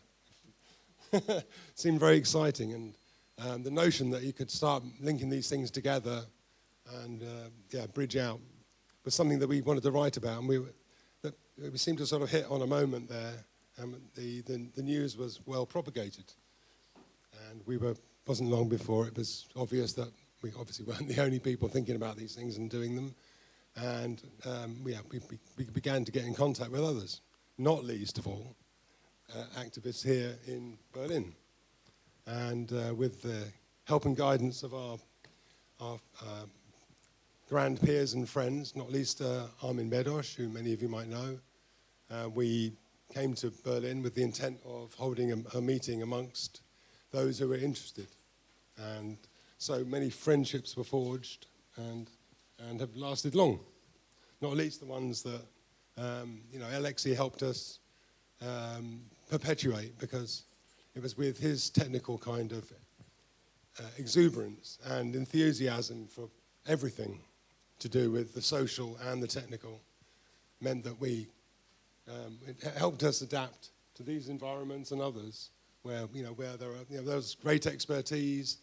Speaker 6: seemed very exciting. And the notion that you could start linking these things together and bridge out was something that we wanted to write about. And we seemed to sort of hit on a moment there. The news was well propagated. And wasn't long before it was obvious that we obviously weren't the only people thinking about these things and doing them. And we began to get in contact with others, not least of all activists here in Berlin. And with the help and guidance of our grand peers and friends, not least Armin Medosh, who many of you might know, we came to Berlin with the intent of holding a meeting amongst those who were interested. And so many friendships were forged and have lasted long, not least the ones that Alexei helped us perpetuate, because it was with his technical kind of exuberance and enthusiasm for everything to do with the social and the technical meant that it helped us adapt to these environments and others where there's great expertise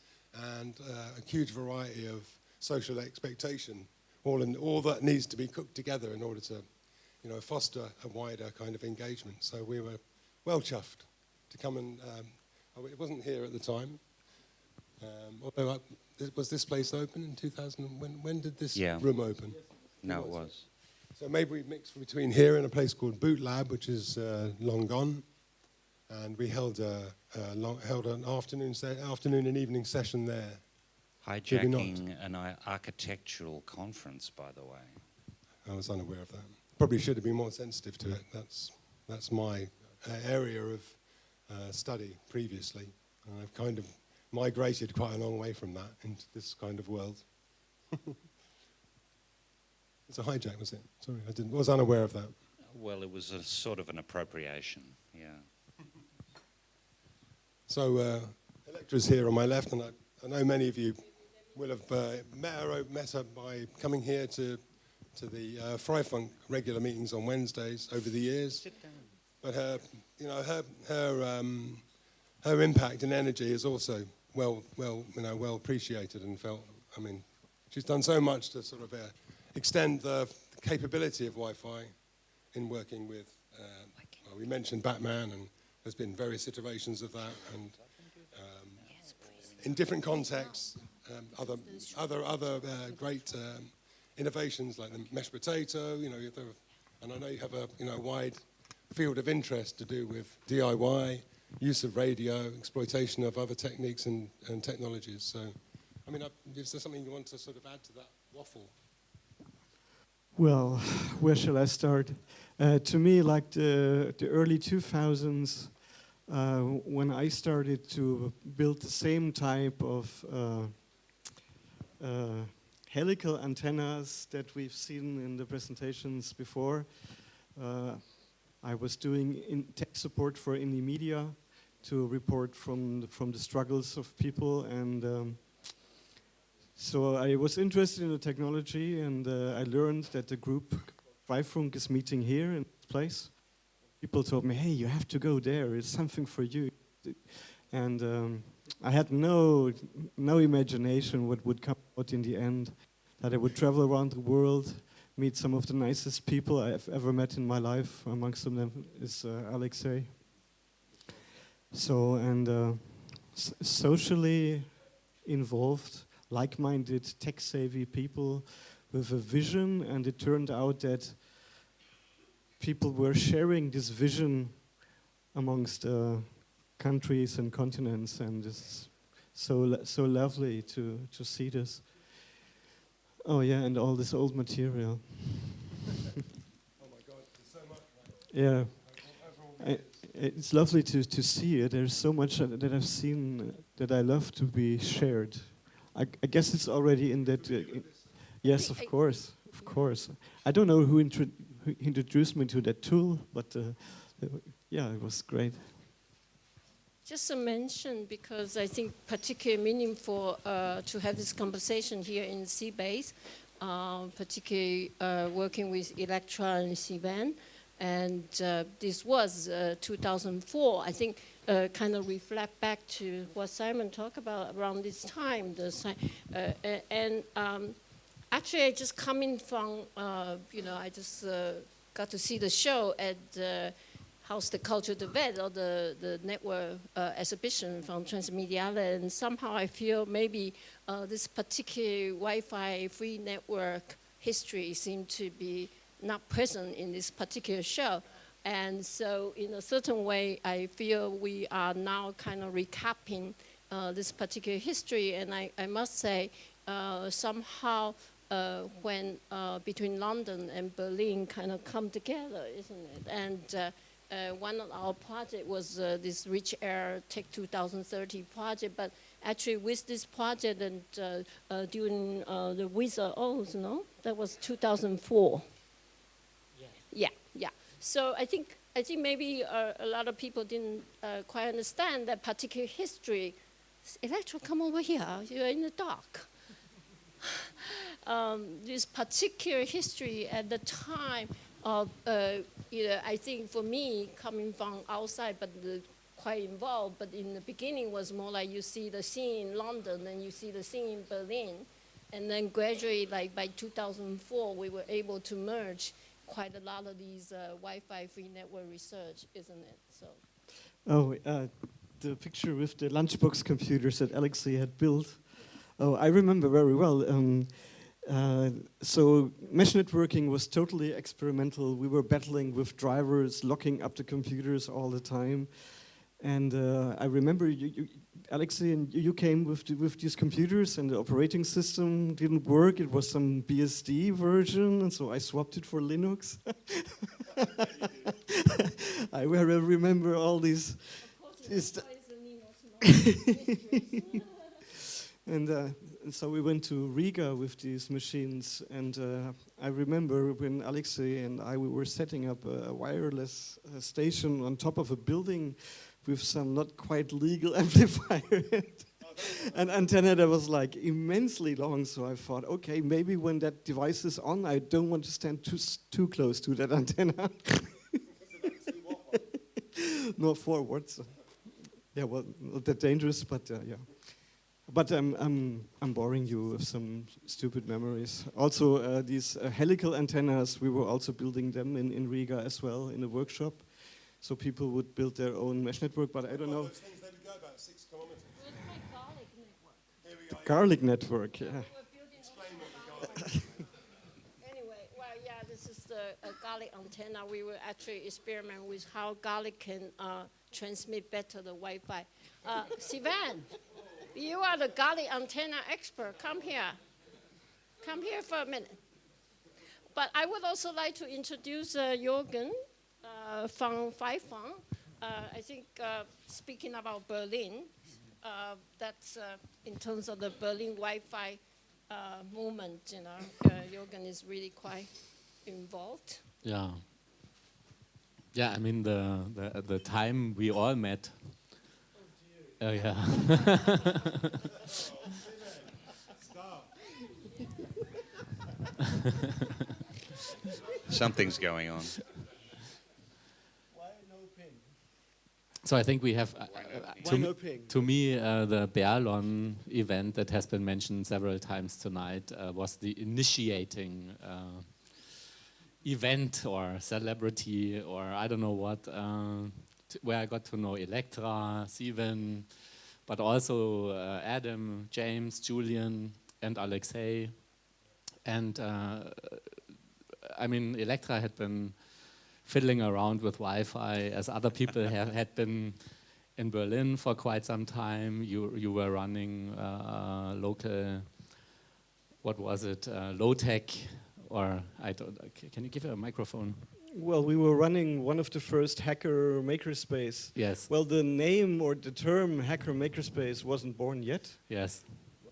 Speaker 6: and a huge variety of social expectation, all that needs to be cooked together in order to foster a wider kind of engagement. So we were well chuffed to come and, it wasn't here at the time, although was this place open in 2000? When did this room open?
Speaker 2: No, it was.
Speaker 6: So maybe we mixed between here and a place called Bootlab, which is long gone. And we held an afternoon and evening session there.
Speaker 2: Hijacking an architectural conference, by the way.
Speaker 6: I was unaware of that. Probably should have been more sensitive to it. That's my area of study previously. And I've kind of migrated quite a long way from that into this kind of world. It's a hijack, was it? Sorry, I was unaware of that.
Speaker 2: Well, it was a sort of an appropriation, yeah.
Speaker 6: So Electra's here on my left, and I know many of you will have met her by coming here to the Freifunk regular meetings on Wednesdays over the years.
Speaker 2: Sit down.
Speaker 6: But her impact and energy is also well appreciated and felt. I mean, she's done so much to sort of extend the capability of Wi-Fi in working with. We mentioned Batman, and there's been various iterations of that, and in different contexts, other great innovations like the mesh potato. And I know you have a wide field of interest to do with DIY, use of radio, exploitation of other techniques and technologies. So, I mean, is there something you want to sort of add to that waffle?
Speaker 7: Well, where shall I start? To me, like the early 2000s, when I started to build the same type of helical antennas that we've seen in the presentations before, I was doing tech support for Indie Media to report from the struggles of people, and so I was interested in the technology, and I learned that the group Freifunk is meeting here in this place. People told me, hey, you have to go there, it's something for you. And I had no imagination what would come out in the end, that I would travel around the world, meet some of the nicest people I've ever met in my life. Amongst them is Alexei. So, and socially involved, like-minded, tech-savvy people with a vision, and it turned out that people were sharing this vision amongst countries and continents, and it's so lovely to see this. Oh yeah, and all this old material.
Speaker 6: Oh my God, there's so much, right?
Speaker 7: Yeah. It's lovely to see it. There's so much that I've seen that I love to be shared. I guess it's already in that. Yes, of course. I don't know who introduced me to that tool, but yeah, it was great.
Speaker 4: Just a mention, because I think particularly meaningful to have this conversation here in Seabase, particularly working with Electra and Sivan. And this was 2004. I think kind of reflect back to what Simon talked about around this time. Actually, I just coming from, I just got to see the show at House the Culture de Vet, or the network exhibition from Transmediale, and somehow I feel maybe this particular Wi-Fi free network history seemed to be not present in this particular show. And so in a certain way, I feel we are now kind of recapping this particular history. And I must say, somehow when between London and Berlin kind of come together, isn't it? And one of our project was this Rich Air Tech 2030 project, but actually with this project and during the Wizards of OS, no? That was 2004. Yeah. So I think maybe a lot of people didn't quite understand that particular history. Electro, come over here, you're in the dark. This particular history at the time of, I think for me, coming from outside, but quite involved, but in the beginning was more like you see the scene in London and you see the scene in Berlin. And then gradually, like by 2004, we were able to merge quite a lot of these Wi-Fi free network research, isn't it? So.
Speaker 7: Oh, the picture with the lunchbox computers that Alexei had built. Oh, I remember very well. So mesh networking was totally experimental. We were battling with drivers, locking up the computers all the time. And I remember Alexei, and you came with these computers, and the operating system didn't work. It was some BSD version, and so I swapped it for Linux. I remember all these. And so we went to Riga with these machines, and I remember when Alexei and we were setting up a wireless station on top of a building with some not quite legal amplifier an antenna that was like immensely long. So I thought, okay, maybe when that device is on, I don't want to stand too close to that antenna. No forward. So. Yeah, well, not that dangerous, but yeah. But I'm boring you with some stupid memories. Also, these helical antennas, we were also building them in Riga as well in a workshop. So people would build their own mesh network, but I don't know.
Speaker 6: Those things, they would go about 6 kilometers.
Speaker 4: It was my garlic network.
Speaker 6: Here we go.
Speaker 7: Garlic network, yeah.
Speaker 4: We were building garlic. Anyway, well, yeah, this is the garlic antenna. We will actually experiment with how garlic can transmit better the Wi-Fi. Sivan, you are the garlic antenna expert. Come here. Come here for a minute. But I would also like to introduce Jürgen from Pfeiffer. I think speaking about Berlin, that's in terms of the Berlin Wi-Fi movement, Jürgen is really quite involved.
Speaker 8: Yeah. Yeah, I mean the time we all met. Oh yeah.
Speaker 2: Something's going on.
Speaker 8: So I think we have, to me, the BerLon event that has been mentioned several times tonight was the initiating event or celebrity or I don't know what, where I got to know Electra, Steven, but also Adam, James, Julian, and Alexei. And I mean, Electra had been fiddling around with Wi-Fi as other people had been in Berlin for quite some time. You were running local, what was it, low-tech, or I don't, can you give her a microphone?
Speaker 7: Well, we were running one of the first hacker makerspace.
Speaker 8: Yes.
Speaker 7: Well, the name or the term hacker makerspace wasn't born yet.
Speaker 8: Yes.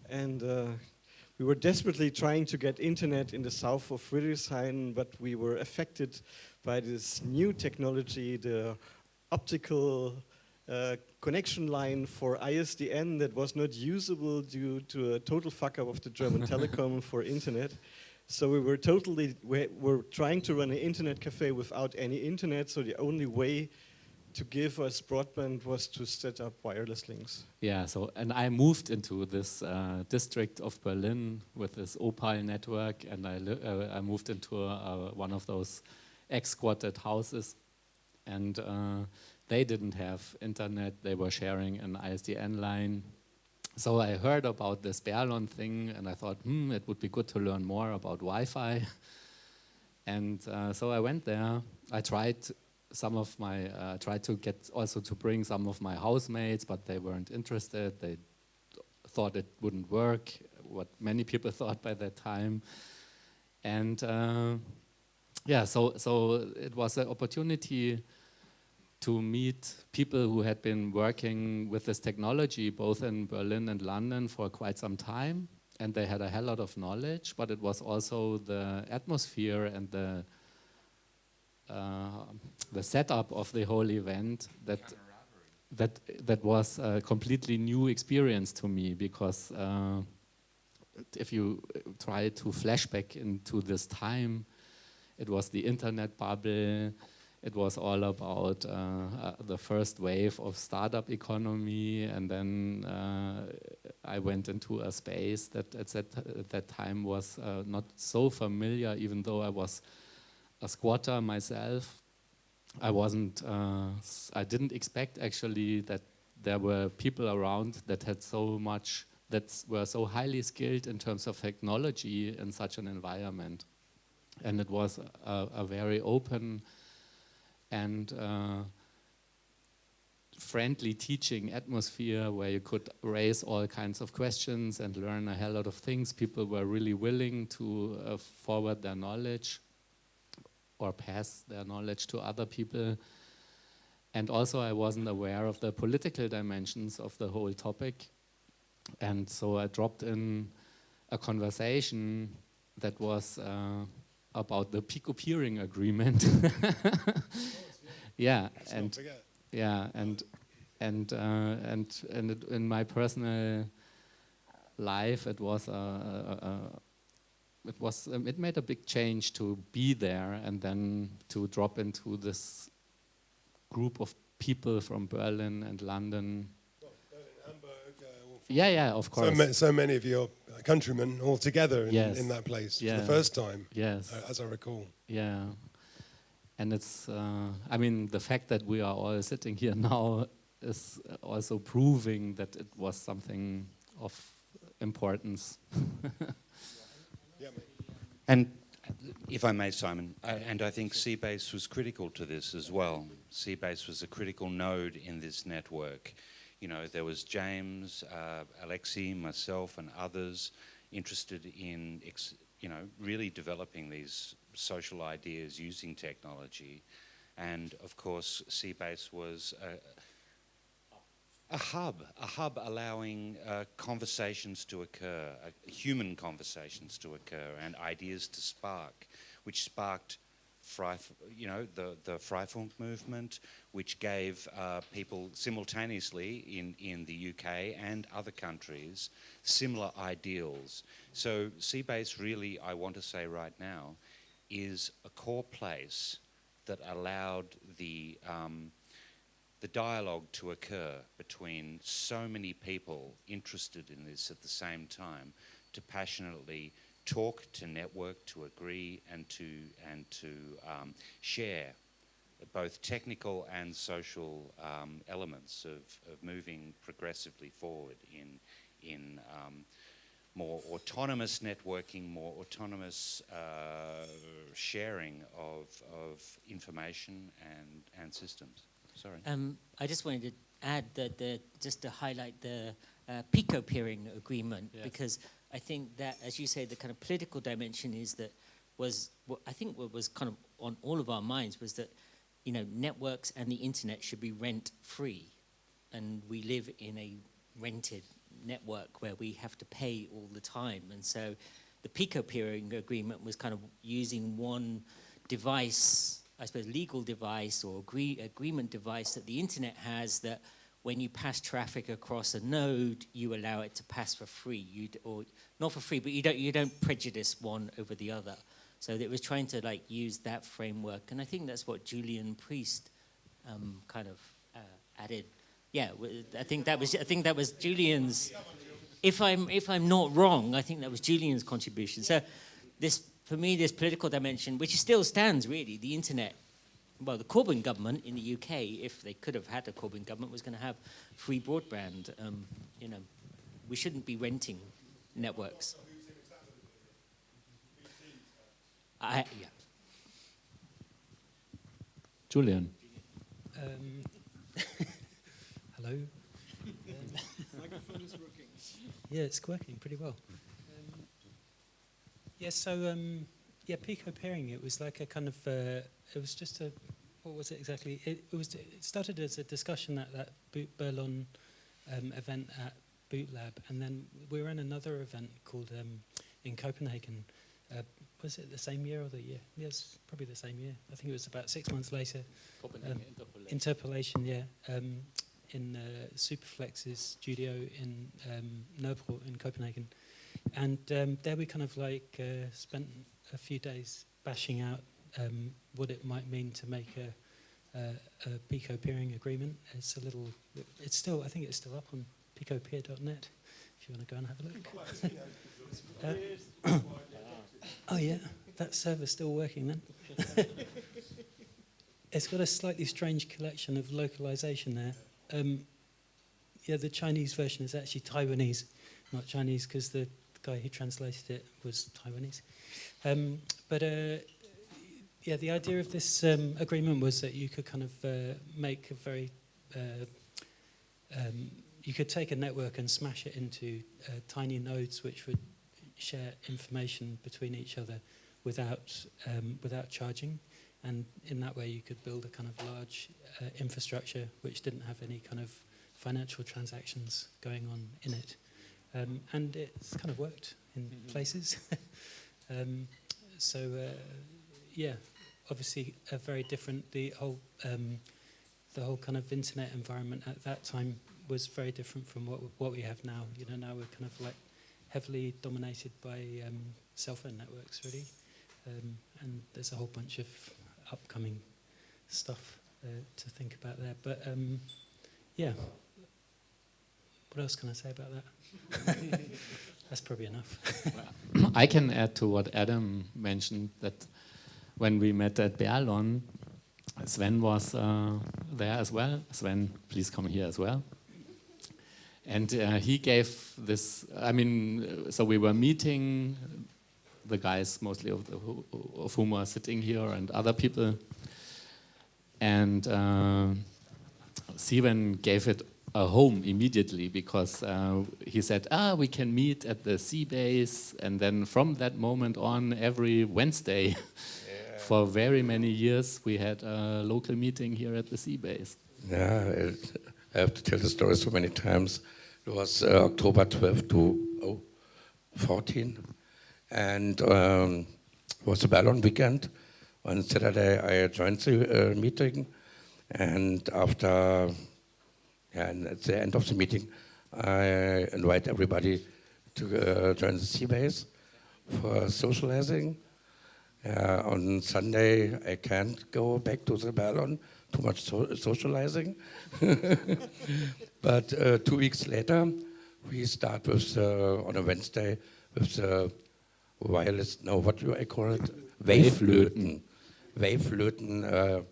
Speaker 7: And we were desperately trying to get internet in the south of Friedrichshain, but we were affected by this new technology, the optical connection line for ISDN that was not usable due to a total fuck up of the German Telekom for internet. So we were we're trying to run an internet cafe without any internet, so the only way to give us broadband was to set up wireless links.
Speaker 8: Yeah, so, and I moved into this district of Berlin with this Opal network, and I moved into one of those X-squatted houses, and they didn't have internet, they were sharing an ISDN line. So I heard about this BerLon thing, and I thought, it would be good to learn more about Wi-Fi. And so I went there. I tried tried to get also to bring some of my housemates, but they weren't interested. They thought it wouldn't work, what many people thought by that time. And yeah, so it was an opportunity to meet people who had been working with this technology both in Berlin and London for quite some time, and they had a hell lot of knowledge, but it was also the atmosphere and the setup of the whole event that was a completely new experience to me, because if you try to flashback into this time, it was the internet bubble. It was all about the first wave of startup economy, and then I went into a space that at that time was not so familiar, even though I was a squatter myself. I didn't expect actually that there were people around that had so much, that were so highly skilled in terms of technology in such an environment. And it was a very open and friendly teaching atmosphere where you could raise all kinds of questions and learn a hell lot of things. People were really willing to forward their knowledge or pass their knowledge to other people. And also I wasn't aware of the political dimensions of the whole topic. And so I dropped in a conversation that was about the PicoPeering Agreement. Yeah, and in my personal life, it made a big change to be there and then to drop into this group of people from Berlin and London.
Speaker 6: Berlin, Hamburg.
Speaker 8: Yeah, of course.
Speaker 6: So many of your countrymen all together in that place for the first time.
Speaker 8: Yes,
Speaker 6: as I recall.
Speaker 8: Yeah, and it's. I mean, the fact that we are all sitting here now is also proving that it was something of importance.
Speaker 2: And if I may, Simon, and I think Seabase was critical to this as well. Seabase was a critical node in this network. You know, there was James, Alexei, myself, and others interested in, really developing these social ideas using technology. And of course, Seabase was a hub allowing conversations to occur, human conversations to occur, and ideas to spark, which sparked the Freifunk movement, which gave people simultaneously in the UK and other countries similar ideals. So Seabase really, I want to say right now, is a core place that allowed the dialogue to occur between so many people interested in this at the same time, to passionately talk, to network, to agree, and to share both technical and social elements of moving progressively forward in more autonomous networking, more autonomous sharing of information and systems. Sorry.
Speaker 1: I just wanted to add that just to highlight the PicoPeering Agreement, because I think that, as you say, the kind of political dimension I think what was kind of on all of our minds was that, networks and the internet should be rent free, and we live in a rented network where we have to pay all the time. And so the PicoPeering Agreement was kind of using one device, I suppose legal device or agreement device that the internet has, that when you pass traffic across a node, you allow it to pass for free, or not for free, but you don't prejudice one over the other. So it was trying to like use that framework, and I think that's what Julian Priest kind of added. Yeah, I think that was Julian's. If I'm not wrong, I think that was Julian's contribution. So for me, this political dimension, which still stands really, the internet. Well, the Corbyn government in the UK, if they could have had a Corbyn government, was going to have free broadband. We shouldn't be renting networks. Yeah.
Speaker 8: Julian.
Speaker 9: Hello.
Speaker 7: Microphone is working.
Speaker 9: Yeah, it's working pretty well. PicoPeering, it was like a kind of, it was just a, what was it exactly? It started as a discussion at that BerLon event at Bootlab, and then we ran another event called in Copenhagen. Was it the same year or the year? Yes, probably the same year. I think it was about 6 months later. Interpolation, yeah. In Superflex's studio in Nørrebro in Copenhagen. And there we kind of like spent a few days bashing out what it might mean to make a PicoPeering agreement. I think it's still up on picopeer.net if you want to go and have a look. Oh yeah, that server's still working then. It's got a slightly strange collection of localization there. The Chinese version is actually Taiwanese, not Chinese, because the guy who translated it was Taiwanese. The idea of this agreement was that you could kind of make a very... you could take a network and smash it into tiny nodes which would share information between each other without charging. And in that way you could build a kind of large infrastructure which didn't have any kind of financial transactions going on in it. And it's kind of worked in places. Obviously a very different, the whole kind of internet environment at that time was very different from what we have now. You know, now we're kind of like heavily dominated by cell phone networks, really. And there's a whole bunch of upcoming stuff to think about there. But what else can I say about that? That's probably enough.
Speaker 8: I can add to what Adam mentioned, that when we met at BerLon, Sven was there as well. Sven, please come here as well. And he gave this, so we were meeting the guys, mostly of whom are sitting here, and other people. And Simon gave it a home immediately, because he said, we can meet at the sea base. And then from that moment on, every Wednesday, for very many years, we had a local meeting here at the sea base.
Speaker 10: Yeah, I have to tell the story so many times. It was October 12 to 14, and it was a BerLon weekend. On Saturday, I joined the meeting, and after, and at the end of the meeting, I invite everybody to join the sea base for socializing. On Sunday, I can't go back to the BerLon, too much socializing. But 2 weeks later, we start with, on a Wednesday, with the wireless, no, what do I call it? Waveflöten. Waveflöten,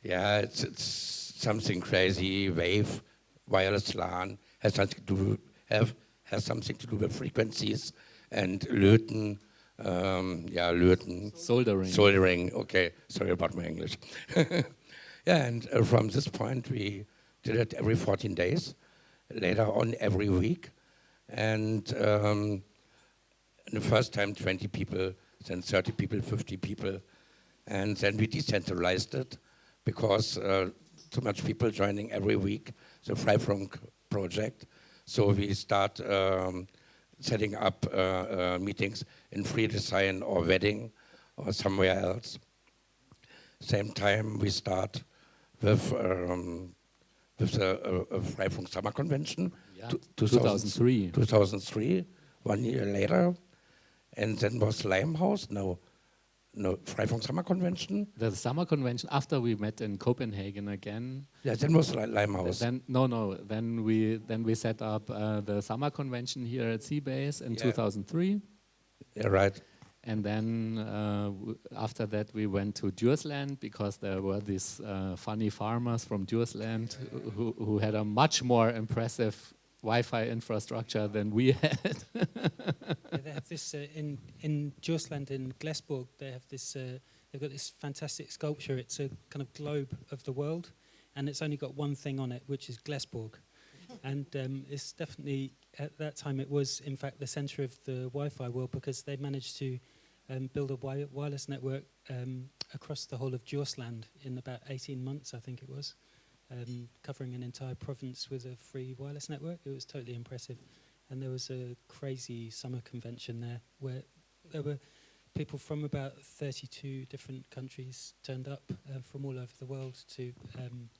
Speaker 10: it's something crazy. Wave, wireless LAN, has something to do with frequencies, and Löten, Löten. Soldering, okay, sorry about my English. And from this point we did it every 14 days, later on every week. And the first time 20 people, then 30 people, 50 people. And then we decentralized it because too much people joining every week, the Freifunk project. So we start setting up meetings in Friedrichshain or Wedding or somewhere else. Same time we start with with a Freifunk Summer Convention,
Speaker 8: Yeah, 2003.
Speaker 10: 2003, 1 year later. And then was Limehouse, no, Freifunk Summer Convention.
Speaker 8: The summer convention, after we met in Copenhagen again.
Speaker 10: Yeah, then was Limehouse.
Speaker 8: Then we set up the summer convention here at Seabase in 2003.
Speaker 10: Yeah, right.
Speaker 8: And then after that we went to Dursland because there were these funny farmers from Dursland who had a much more impressive Wi-Fi infrastructure than we had.
Speaker 9: Yeah, they have this in Dursland in Glesborg. They have this. They've got this fantastic sculpture. It's a kind of globe of the world, and it's only got one thing on it, which is Glesborg. And it's definitely at that time it was in fact the center of the Wi-Fi world because they managed to build a wireless network across the whole of Dursland in about 18 months, I think it was. Covering an entire province with a free wireless network. It was totally impressive. And there was a crazy summer convention there where there were people from about 32 different countries turned up from all over the world to...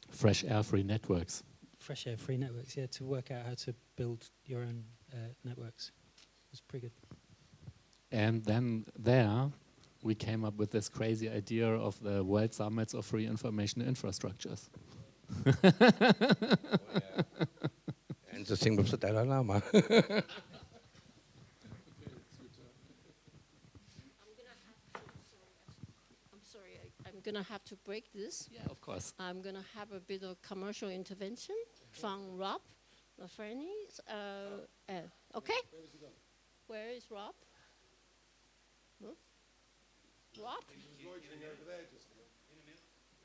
Speaker 8: Fresh air free networks.
Speaker 9: Fresh air free networks, yeah, to work out how to build your own networks. It was pretty good.
Speaker 8: And then there we came up with this crazy idea of the World Summits of Free Information Infrastructures.
Speaker 10: Oh, yeah. And the thing with the Dalai Lama.
Speaker 4: I'm gonna have to break this.
Speaker 8: Yeah, of course.
Speaker 4: I'm gonna have a bit of commercial intervention from Rob Lafreniere. Okay. Where is Rob? Huh? Rob?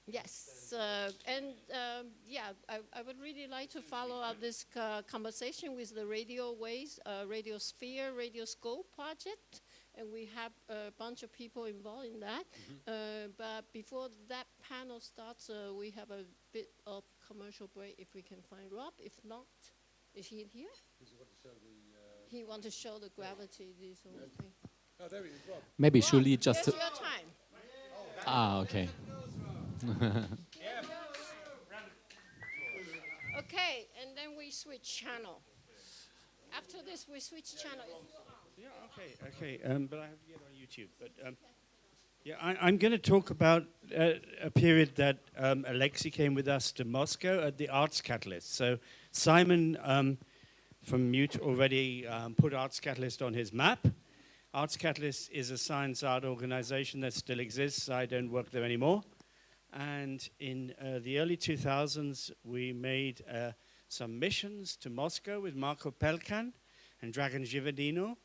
Speaker 4: Yes, I would really like to follow up this conversation with the Radio Waves, Radio Sphere, Radio Scope project, and we have a bunch of people involved in that. But before that panel starts, we have a bit of commercial break if we can find Rob. If not, is he here? He wants to show the gravity. This whole thing.
Speaker 6: Oh, there he is, Rob.
Speaker 8: Maybe Julie just...
Speaker 4: Here's your time.
Speaker 8: Ah, okay.
Speaker 4: Okay, and then we switch channel. After this, we switch channel.
Speaker 11: Yeah, okay. But I have to get on YouTube. But I'm going to talk about a period that Alexei came with us to Moscow at the Arts Catalyst. So Simon from Mute already put Arts Catalyst on his map. Arts Catalyst is a science art organization that still exists. I don't work there anymore. And in the early 2000s, we made some missions to Moscow with Marco Pelkan and Dragan Givadino.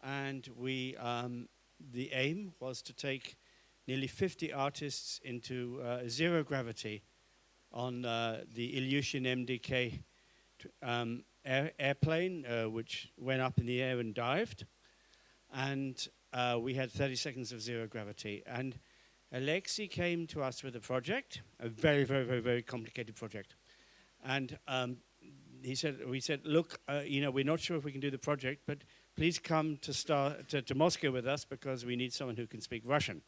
Speaker 11: And we, the aim was to take nearly 50 artists into zero gravity on the Ilyushin MDK airplane, which went up in the air and dived. And we had 30 seconds of zero gravity. And Alexei came to us with a project, a very, very, very, very complicated project. And we said, look, we're not sure if we can do the project, but please come to Moscow with us because we need someone who can speak Russian.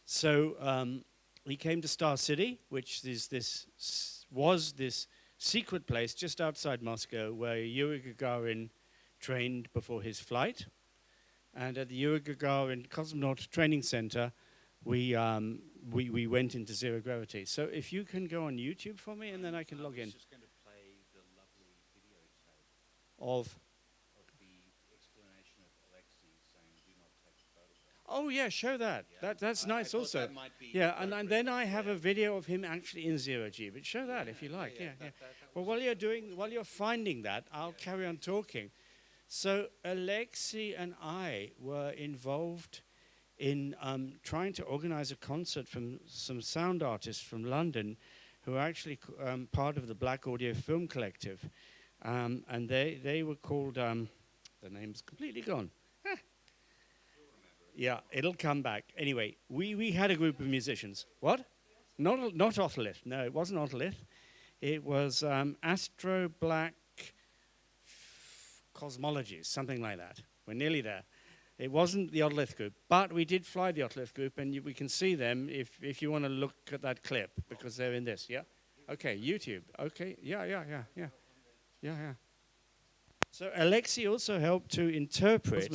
Speaker 11: So he came to Star City, which was this secret place just outside Moscow where Yuri Gagarin trained before his flight. And at the Yuri Gagarin Cosmonaut Training Center, we went into zero gravity. So if you can go on YouTube for me, and then I can log in. I was just going to play the lovely video tape of the explanation of Alexei saying, "Do not take photographs." Oh yeah, show that. Yeah. That's nice also. That might be and then I have a video of him actually in zero G. But show that if you like. Yeah. Well, while you're finding that, I'll carry on talking. So Alexei and I were involved in trying to organize a concert from some sound artists from London who are actually part of the Black Audio Film Collective. And they were called, the name's completely gone. Yeah, it'll come back. Anyway, we had a group of musicians. What? Not Otolith. No, it wasn't Otolith. It was Astro Black Cosmologies, something like that. We're nearly there. It wasn't the Otolith group, but we did fly the Otolith group, and we can see them if you want to look at that clip, because they're in this, yeah? Okay, YouTube. Okay, yeah. So Alexei also helped to interpret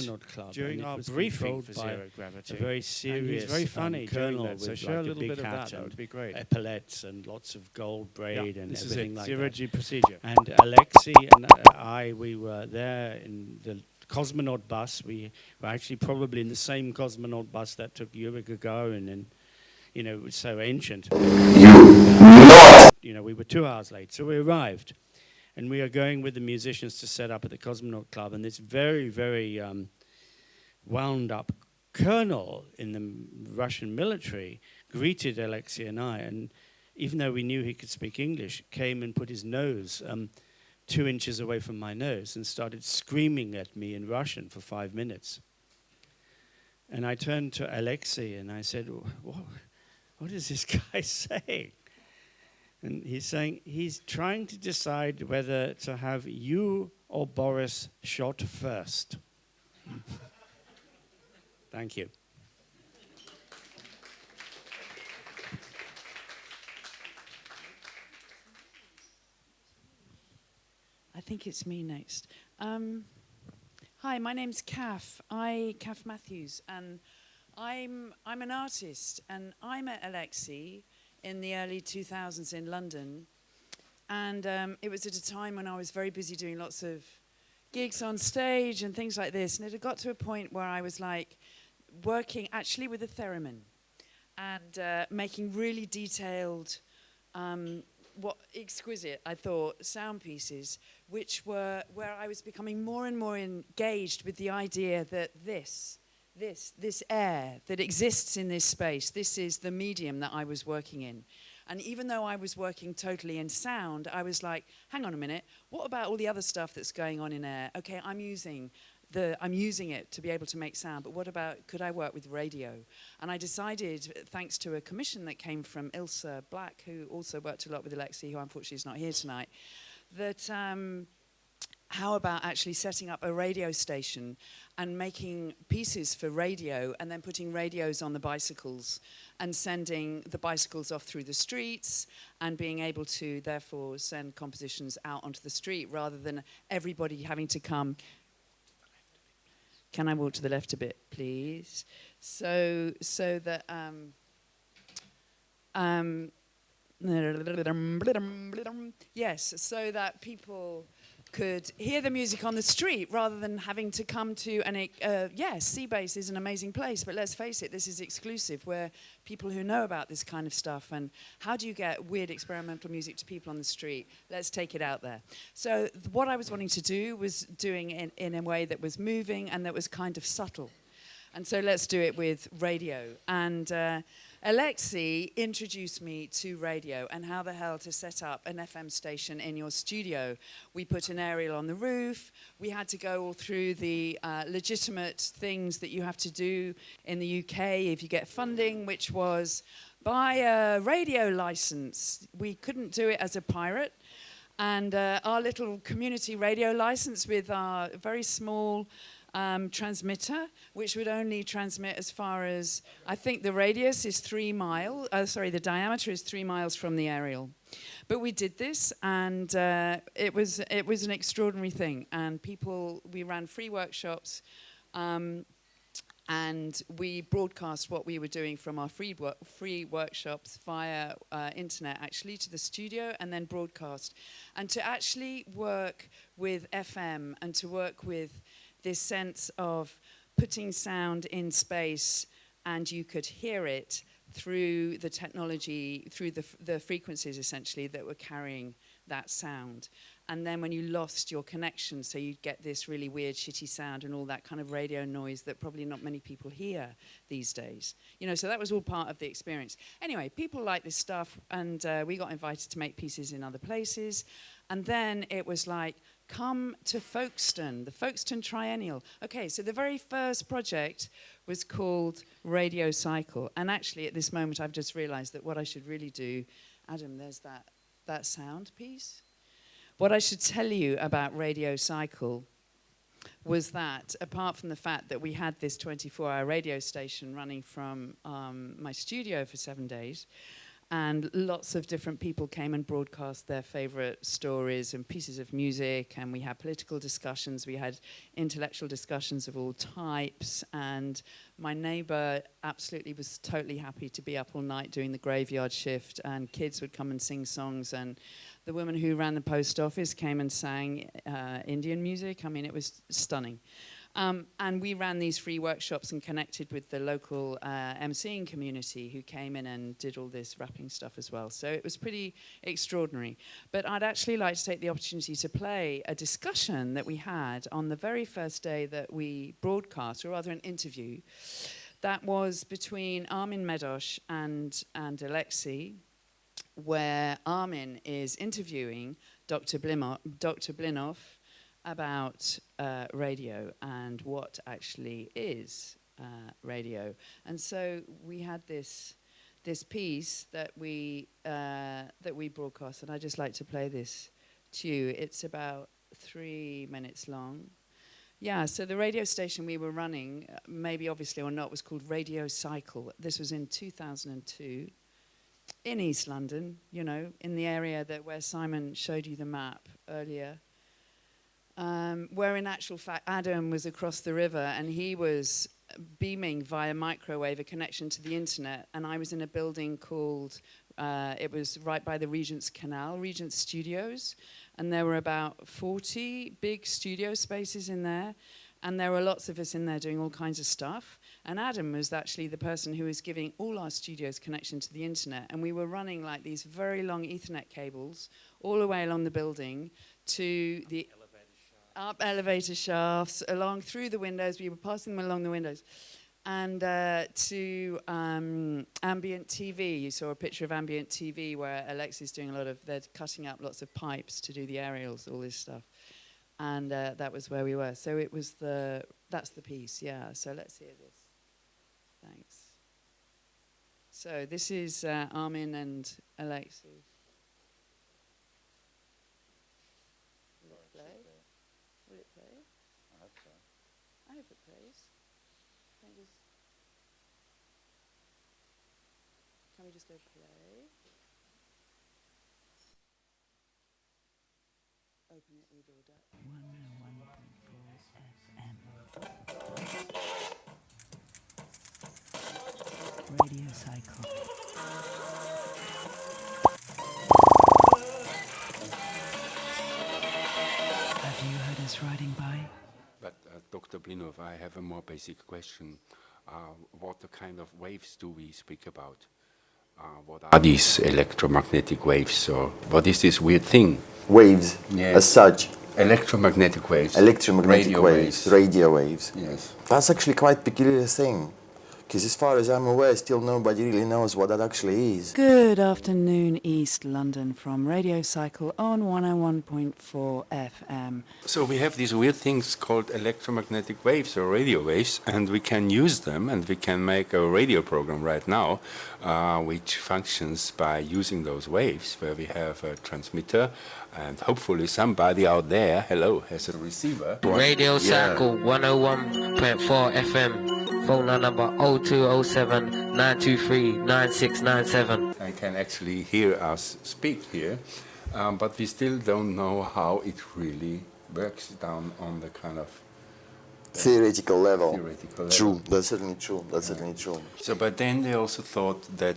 Speaker 11: during our briefing for Zero Gravity. A very serious, very funny colonel that. So show a little bit of that would be great. Epaulets and lots of gold braid and everything like that. Zero G procedure. And Alexei and we were there in the cosmonaut bus. We were actually probably in the same cosmonaut bus that took Yuri Gagarin, and it was so ancient. We were 2 hours late, so we arrived. And we are going with the musicians to set up at the Cosmonaut Club. And this very, very wound up colonel in the Russian military greeted Alexei and I. And even though we knew he could speak English, came and put his nose 2 inches away from my nose and started screaming at me in Russian for 5 minutes. And I turned to Alexei and I said, what is this guy saying? And he's saying he's trying to decide whether to have you or Boris shot first. Thank you.
Speaker 12: I think it's me next. Hi, my name's Kath. Kath Matthews, and I'm an artist, and I met Alexei in the early 2000s in London, and it was at a time when I was very busy doing lots of gigs on stage and things like this, and it had got to a point where I was like working actually with a theremin and making really detailed, exquisite, I thought, sound pieces, which were where I was becoming more and more engaged with the idea that this air that exists in this space, this is the medium that I was working in. And even though I was working totally in sound, I was like, hang on a minute, what about all the other stuff that's going on in air? Okay, I'm using it to be able to make sound, but what about, could I work with radio? And I decided, thanks to a commission that came from Ilse Black, who also worked a lot with Alexei, who unfortunately is not here tonight, that how about actually setting up a radio station and making pieces for radio and then putting radios on the bicycles and sending the bicycles off through the streets and being able to therefore send compositions out onto the street rather than everybody having to come. Can I walk to the left a bit, please? So that yes, so that people could hear the music on the street rather than having to come to yes, Seabase is an amazing place, but let's face it, this is exclusive, where people who know about this kind of stuff, and how do you get weird experimental music to people on the street? Let's take it out there. So what I was wanting to do was doing it in a way that was moving and that was kind of subtle. And so let's do it with radio. And Alexei introduced me to radio and how the hell to set up an FM station in your studio. We put an aerial on the roof. We had to go all through the legitimate things that you have to do in the UK if you get funding, which was buy a radio license. We couldn't do it as a pirate. And our little community radio license with our very small transmitter, which would only transmit as far as, I think the radius is 3 miles, the diameter is 3 miles from the aerial. But we did this, and it was an extraordinary thing. And we ran free workshops, and we broadcast what we were doing from our free workshops via internet, actually, to the studio, and then broadcast. And to actually work with FM and to work with this sense of putting sound in space and you could hear it through the technology, through the frequencies essentially that were carrying that sound. And then when you lost your connection, so you'd get this really weird shitty sound and all that kind of radio noise that probably not many people hear these days. So that was all part of the experience. Anyway, people like this stuff, and we got invited to make pieces in other places. And then it was like, come to Folkestone, the Folkestone Triennial. Okay, so the very first project was called Radio Cycle. And actually, at this moment, I've just realized that what I should really do, Adam, there's that sound piece. What I should tell you about Radio Cycle was that, apart from the fact that we had this 24-hour radio station running from my studio for 7 days, And lots of different people came and broadcast their favorite stories and pieces of music, and we had political discussions, we had intellectual discussions of all types, and my neighbor absolutely was totally happy to be up all night doing the graveyard shift, and kids would come and sing songs, and the woman who ran the post office came and sang Indian music. I mean, it was stunning. And we ran these free workshops and connected with the local MCing community who came in and did all this rapping stuff as well. So it was pretty extraordinary. But I'd actually like to take the opportunity to play a discussion that we had on the very first day that we broadcast, or rather an interview, that was between Armin Medosh and Alexei, where Armin is interviewing Dr. Blinov about radio and what actually is radio. And so we had this piece that we broadcast, and I'd just like to play this to you. It's about 3 minutes long. Yeah, so the radio station we were running, maybe obviously or not, was called Radio Cycle. This was in 2002 in East London, you know, in the area where Simon showed you the map earlier. Where in actual fact Adam was across the river and he was beaming via microwave a connection to the internet, and I was in a building called, it was right by the Regent's Canal, Regent Studios, and there were about 40 big studio spaces in there, and there were lots of us in there doing all kinds of stuff, and Adam was actually the person who was giving all our studios connection to the internet, and we were running like these very long Ethernet cables all the way along the building to the up elevator shafts, along through the windows. We were passing them along the windows. And to ambient TV. You saw a picture of ambient TV where Alexei's doing they're cutting up lots of pipes to do the aerials, all this stuff. And that was where we were. So that's the piece, yeah. So let's hear this. Thanks. So this is Armin and Alexei. Will it play?
Speaker 2: I hope so.
Speaker 12: I hope it plays. Can we just go play? Open it, read all that. 101.4 FM. Radio Cycle. Have you heard us riding by?
Speaker 10: But Dr. Blinov, I have a more basic question. What kind of waves do we speak about? What are these electromagnetic waves, or what is this weird thing?
Speaker 13: Waves,
Speaker 10: yes.
Speaker 13: As such.
Speaker 10: Electromagnetic waves.
Speaker 13: Electromagnetic
Speaker 10: radio
Speaker 13: waves, radio waves.
Speaker 10: Yes.
Speaker 13: That's actually quite a peculiar thing. Because as far as I'm aware, still nobody really knows what that actually is.
Speaker 12: Good afternoon, East London, from Radio Cycle on 101.4 FM.
Speaker 10: So we have these weird things called electromagnetic waves or radio waves, and we can use them, and we can make a radio program right now, which functions by using those waves, where we have a transmitter, and hopefully somebody out there, hello, has a receiver.
Speaker 14: Radio Cycle 101.4 FM. Phone number 0207 923 9697.
Speaker 10: I can actually hear us speak here, but we still don't know how it really works down on the kind of
Speaker 13: theoretical level.
Speaker 10: True,
Speaker 13: that's certainly true. That's certainly true.
Speaker 10: So, but then they also thought that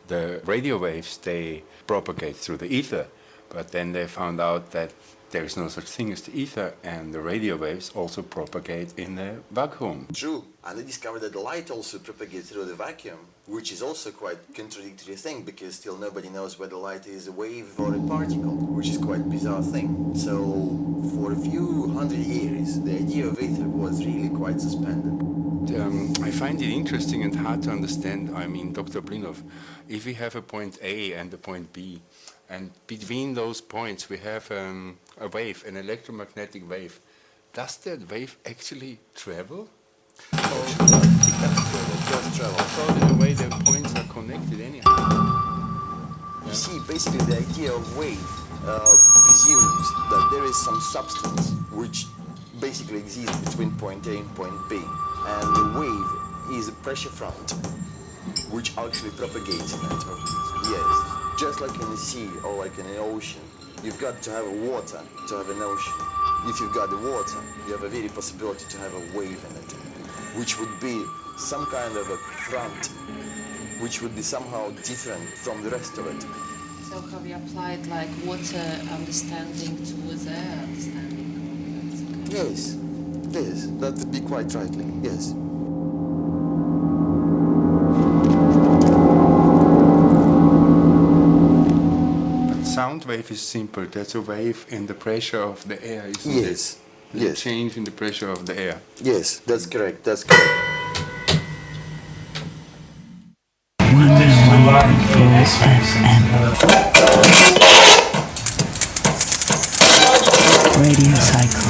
Speaker 10: the radio waves, they propagate through the ether, but then they found out that there is no such thing as the ether, and the radio waves also propagate in the vacuum.
Speaker 13: True, and they discovered that the light also propagates through the vacuum, which is also quite a contradictory thing, because still nobody knows whether light is a wave or a particle, which is quite a bizarre thing. So, for a few hundred years, the idea of ether was really quite suspended.
Speaker 10: I find it interesting and hard to understand. I mean, Dr. Blinov, if we have a point A and a point B, and between those points we have a wave, an electromagnetic wave. Does that wave actually travel? Or it does travel. I thought in a way the points are connected anyhow.
Speaker 13: You see, basically the idea of wave presumes that there is some substance which basically exists between point A and point B. And the wave is a pressure front which actually propagates in that. Yes, just like in the sea or like in the ocean, you've got to have water to have an ocean. If you've got the water, you have a very possibility to have a wave in it, which would be some kind of a front, which would be somehow different from the rest of it.
Speaker 15: So have you applied like water understanding towards air understanding?
Speaker 13: Yes, yes, that would be quite rightly, yes.
Speaker 16: Sound wave is simple. That's a wave in the pressure of the air, isn't it?
Speaker 13: Yes,
Speaker 16: The
Speaker 13: yes.
Speaker 16: change in the pressure of the air.
Speaker 13: Yes, that's correct, that's correct.
Speaker 17: Radio cycle.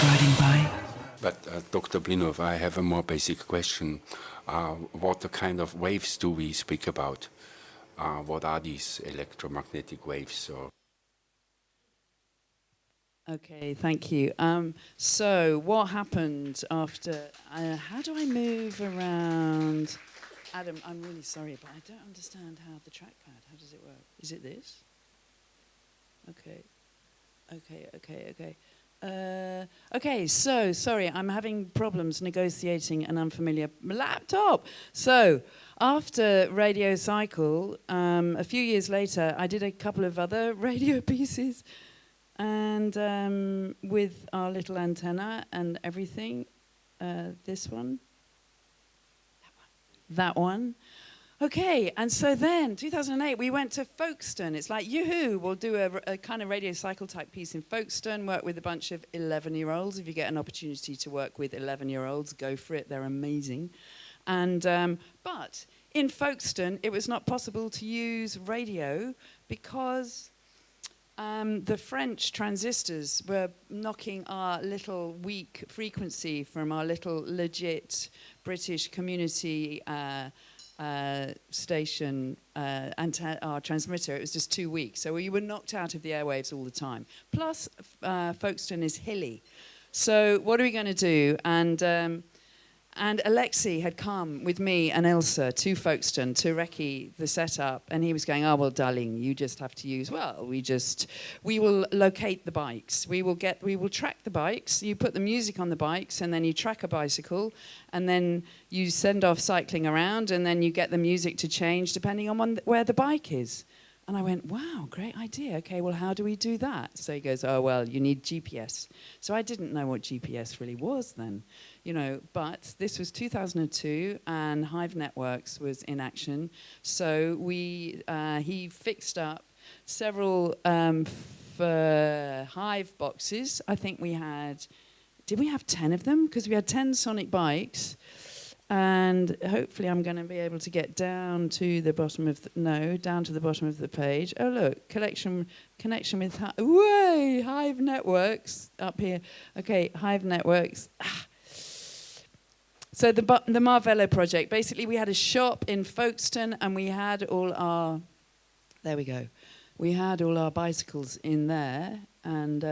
Speaker 17: Riding by.
Speaker 16: But Dr. Blinov, I have a more basic question. What kind of waves do we speak about? What are these electromagnetic waves? Or
Speaker 12: Okay, thank you. So what happened after, how do I move around? Adam, I'm really sorry, but I don't understand how the trackpad, how does it work? Is it this? Okay, okay. Okay, so, sorry, I'm having problems negotiating an unfamiliar laptop. So, after Radio Cycle, a few years later, I did a couple of other radio pieces, and with our little antenna and everything. This one. That one. Okay, and so then, 2008, we went to Folkestone. It's like, yoo-hoo, we'll do a kind of Radio Cycle type piece in Folkestone, work with a bunch of 11-year-olds. If you get an opportunity to work with 11-year-olds, go for it, they're amazing. And but in Folkestone, it was not possible to use radio because the French transistors were knocking our little weak frequency from our little legit British community station and our transmitter. It was just too weak, so we were knocked out of the airwaves all the time. Plus, Folkestone is hilly, so what are we going to do? And Alexei had come with me and Elsa to Folkestone to recce the setup, and he was going, oh, well, darling, you just have to use, well, we will locate the bikes. We will track the bikes. You put the music on the bikes, and then you track a bicycle, and then you send off cycling around, and then you get the music to change depending on where the bike is. And I went, wow, great idea. Okay, well, how do we do that? So he goes, oh, well, you need GPS. So I didn't know what GPS really was then, you know, but this was 2002 and Hive Networks was in action. So he fixed up several Hive boxes. I think did we have 10 of them? Because we had 10 sonic bikes. And hopefully I'm going to be able to get down to the bottom of the page. Oh, look, connection with Hive Networks up here. Okay, Hive Networks. So the Marvello project, basically we had a shop in Folkestone and we had all our, there we go. We had all our bicycles in there and,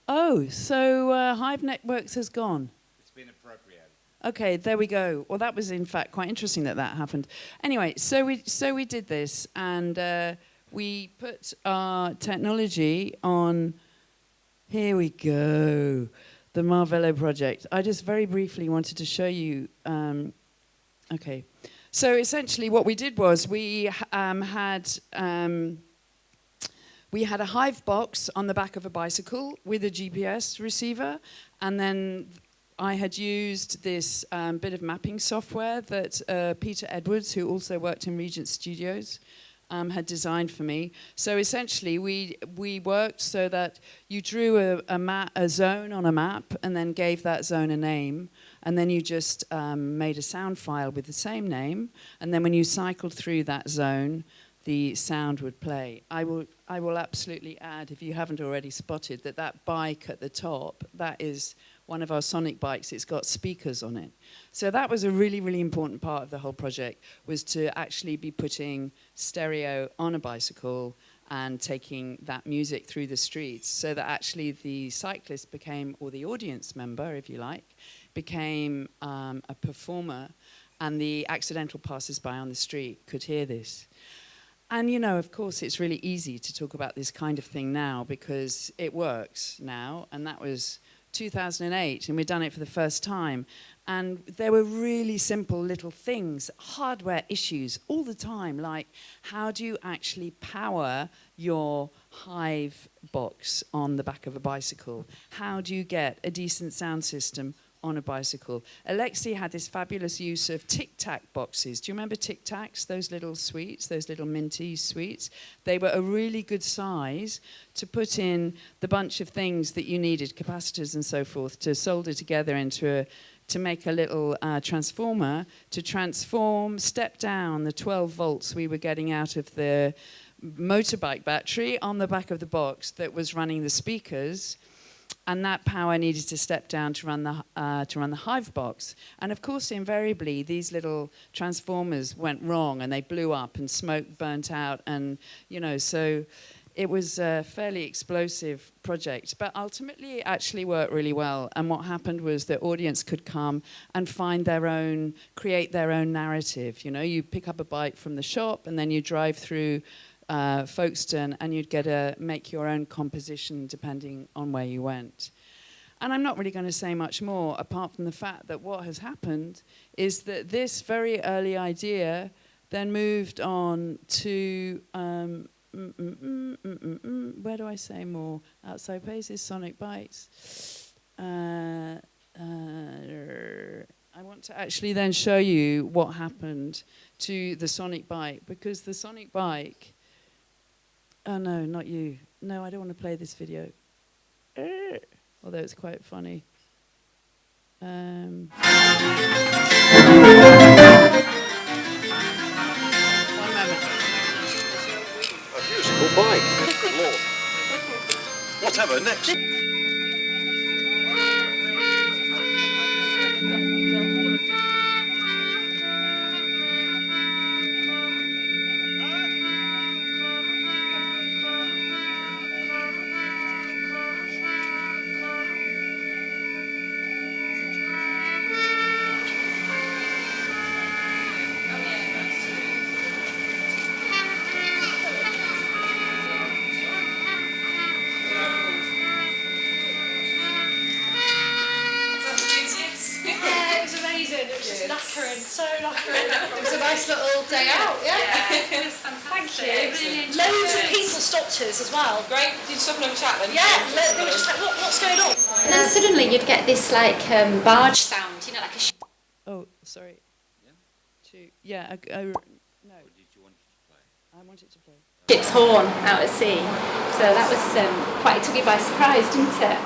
Speaker 12: Oh, so Hive Networks has gone.
Speaker 18: It's been appropriated.
Speaker 12: Okay, there we go. Well, that was in fact quite interesting that happened. Anyway, so we did this, and we put our technology on. Here we go, the Marvello project. I just very briefly wanted to show you. Okay, so essentially what we did was we had a Hive box on the back of a bicycle with a GPS receiver, and then I had used this bit of mapping software that Peter Edwards, who also worked in Regent Studios, had designed for me. So essentially, we worked so that you drew a zone on a map and then gave that zone a name, and then you just made a sound file with the same name, and then when you cycled through that zone, the sound would play. I will absolutely add, if you haven't already spotted, that bike at the top, that is one of our sonic bikes, it's got speakers on it. So that was a really, really important part of the whole project, was to actually be putting stereo on a bicycle and taking that music through the streets, so that actually the cyclist became, or the audience member, if you like, became a performer, and the accidental passers-by on the street could hear this. And, you know, of course, it's really easy to talk about this kind of thing now because it works now, and that was 2008, and we'd done it for the first time. And there were really simple little things, hardware issues all the time, like how do you actually power your Hive box on the back of a bicycle? How do you get a decent sound system on a bicycle? Alexei had this fabulous use of tic-tac boxes. Do you remember tic-tacs, those little sweets, those little minty sweets? They were a really good size to put in the bunch of things that you needed, capacitors and so forth, to solder together into to make a little transformer to transform, step down the 12 volts we were getting out of the motorbike battery on the back of the box that was running the speakers. And that power needed to step down to run the Hive box. And of course, invariably, these little transformers went wrong and they blew up and smoke burnt out. And, you know, so it was a fairly explosive project. But ultimately, it actually worked really well. And what happened was the audience could come and find their own, create their own narrative. You know, you pick up a bike from the shop and then you drive through Folkestone, and you'd get to make your own composition depending on where you went. And I'm not really going to say much more, apart from the fact that what has happened is that this very early idea then moved on to, where do I say more? Outside Paces, Sonic Bikes. I want to actually then show you what happened to the Sonic Bike, because the Sonic Bike, oh no, not you. No, I don't want to play this video. Although it's quite funny. One moment.
Speaker 17: A musical bike. Good lord. Whatever next?
Speaker 4: It was a nice little day out, yeah?
Speaker 18: It was fantastic.
Speaker 4: Thank you.
Speaker 18: Really
Speaker 4: Loads of people stopped us as well.
Speaker 18: Great. Did you stop and have a chat then?
Speaker 4: Yeah, they were just like, what's going on?
Speaker 19: And then suddenly you'd get this like barge sound, you know, like a
Speaker 12: Oh, sorry. Yeah? No.
Speaker 2: Or did you want it to play?
Speaker 12: I wanted to play.
Speaker 19: ship's horn out at sea. So that was quite, it took you by surprise, didn't it?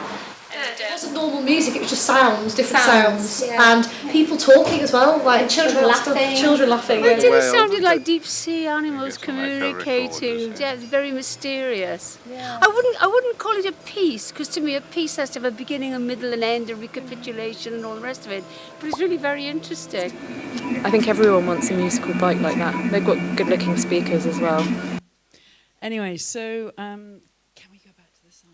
Speaker 4: It wasn't normal music, it was just sounds, different sounds.
Speaker 19: Yeah.
Speaker 4: And people talking as well, like
Speaker 19: children laughing.
Speaker 4: Children laughing.
Speaker 20: Well,
Speaker 4: Yeah.
Speaker 20: it sounded like deep sea animals communicating. Yeah, it's very mysterious.
Speaker 4: Yeah.
Speaker 20: I wouldn't call it a piece, because to me a piece has to have a beginning, a middle, an end, a recapitulation, and all the rest of it. But it's really very interesting.
Speaker 21: I think everyone wants a musical bike like that. They've got good-looking speakers as well.
Speaker 12: Anyway, so can we go back to the site?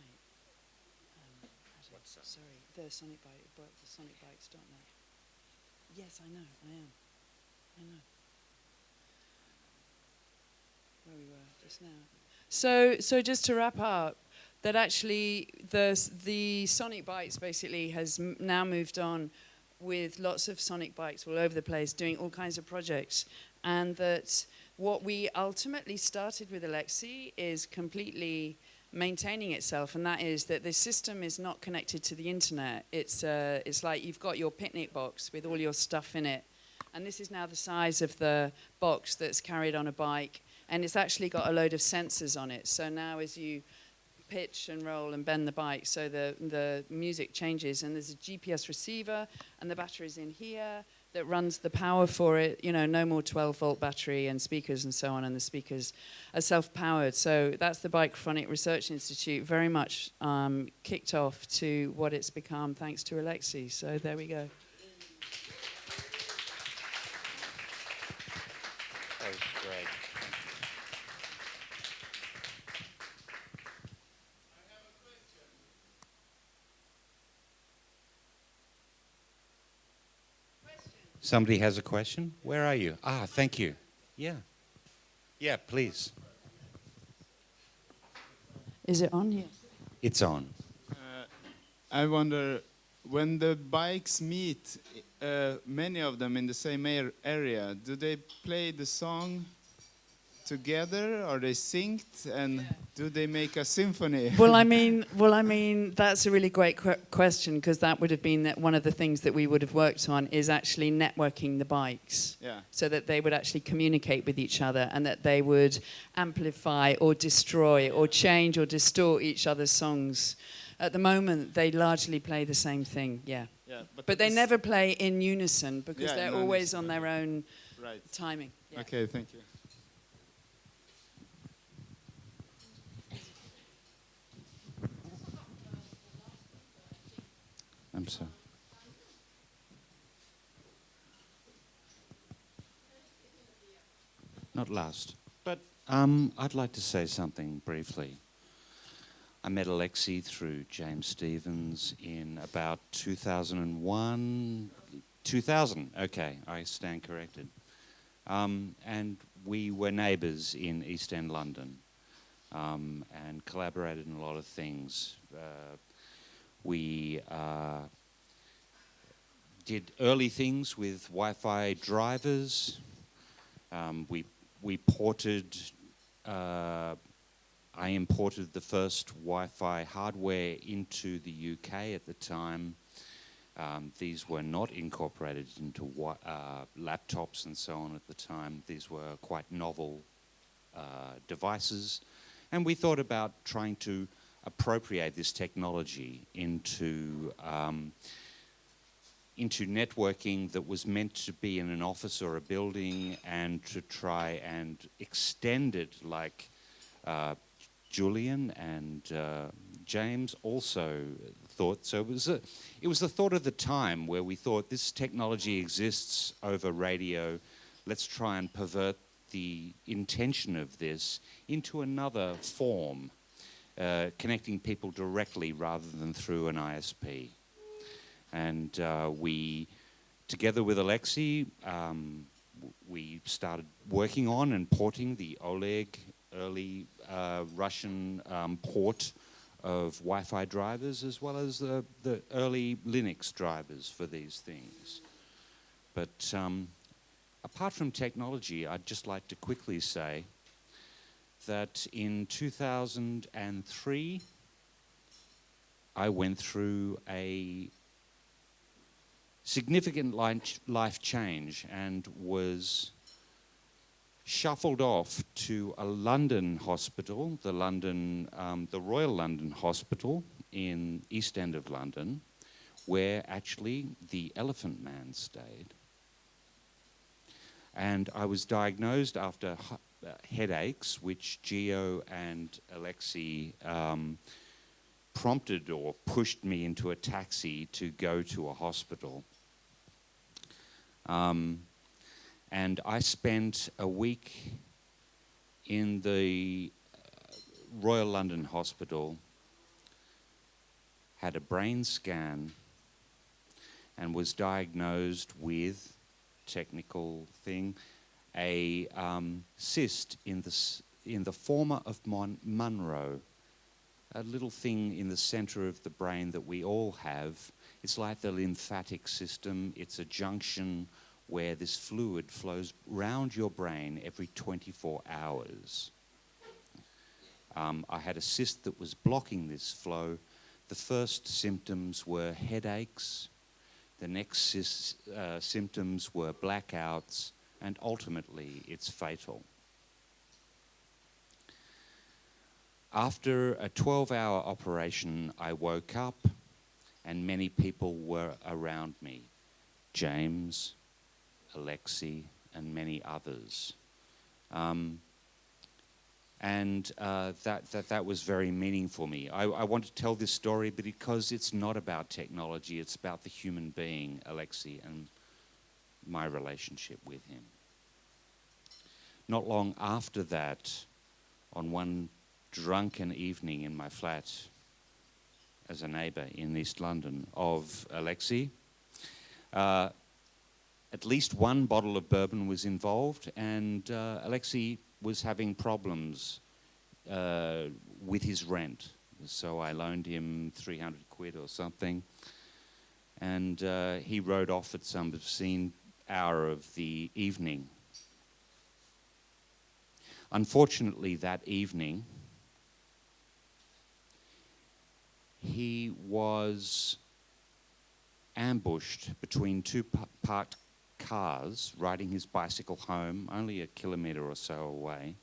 Speaker 12: Sorry, the Sonic Bike, but the Sonic Bikes.net. Yes, I know, I am. I know. Where we were just now. So just to wrap up, that actually the Sonic Bikes basically has now moved on with lots of Sonic Bikes all over the place, doing all kinds of projects, and that what we ultimately started with Alexei is completely maintaining itself, and that is that the system is not connected to the internet. It's like you've got your picnic box with all your stuff in it, and this is now the size of the box that's carried on a bike, and it's actually got a load of sensors on it. So now as you pitch and roll and bend the bike, so the music changes, and there's a GPS receiver, and the battery's in here. that runs the power for it. You know, no more 12-volt battery and speakers and so on, and the speakers are self-powered. So that's the Bikephonic Research Institute, very much kicked off to what it's become thanks to Alexei. So there we go.
Speaker 2: That was great. Somebody has a question? Where are you? Ah, thank you. Yeah. Yeah, please.
Speaker 12: Is it on? Yes.
Speaker 2: It's on.
Speaker 5: I wonder, when the bikes meet, many of them in the same area, do they play the song together? Are they synced? And do they make a symphony?
Speaker 12: Well, I mean, that's a really great question, because that would have been one of the things that we would have worked on, is actually networking the bikes, so that they would actually communicate with each other, and that they would amplify or destroy or change or distort each other's songs. At the moment, they largely play the same thing, but they never play in unison, because they're always on their own timing. Yeah.
Speaker 5: Okay, thank you.
Speaker 2: I'm sorry. Not last, but I'd like to say something briefly. I met Alexei through James Stevens in about 2001, 2000, okay, I stand corrected. And we were neighbours in East End London, and collaborated in a lot of things. We did early things with Wi-Fi drivers. We ported, I imported the first Wi-Fi hardware into the UK at the time. These were not incorporated into laptops and so on at the time. These were quite novel devices. And we thought about trying to appropriate this technology into networking that was meant to be in an office or a building, and to try and extend it like Julian and James also thought. So it was the thought of the time, where we thought this technology exists over radio. Let's try and pervert the intention of this into another form, connecting people directly rather than through an ISP. And we, together with Alexei, we started working on and porting the Oleg, early Russian port of Wi-Fi drivers, as well as the early Linux drivers for these things. But apart from technology, I'd just like to quickly say that in 2003, I went through a significant life change and was shuffled off to a London hospital, the Royal London Hospital in East End of London, where actually the Elephant Man stayed. And I was diagnosed after headaches, which Gio and Alexei prompted or pushed me into a taxi to go to a hospital. And I spent a week in the Royal London Hospital, had a brain scan, and was diagnosed with, technical thing, a cyst in the former of Monroe, a little thing in the center of the brain that we all have. It's like the lymphatic system. It's a junction where this fluid flows round your brain every 24 hours. I had a cyst that was blocking this flow. The first symptoms were headaches. The next symptoms were blackouts, and ultimately it's fatal. After a 12-hour operation, I woke up and many people were around me. James, Alexei, and many others. That was very meaningful for me. I want to tell this story because it's not about technology, it's about the human being, Alexei, and my relationship with him. Not long after that, on one drunken evening in my flat as a neighbour in East London of Alexei, at least one bottle of bourbon was involved, and Alexei was having problems with his rent. So I loaned him 300 quid or something, and he rode off at some obscene hour of the evening. Unfortunately, that evening, he was ambushed between two parked cars, riding his bicycle home, only a kilometre or so away,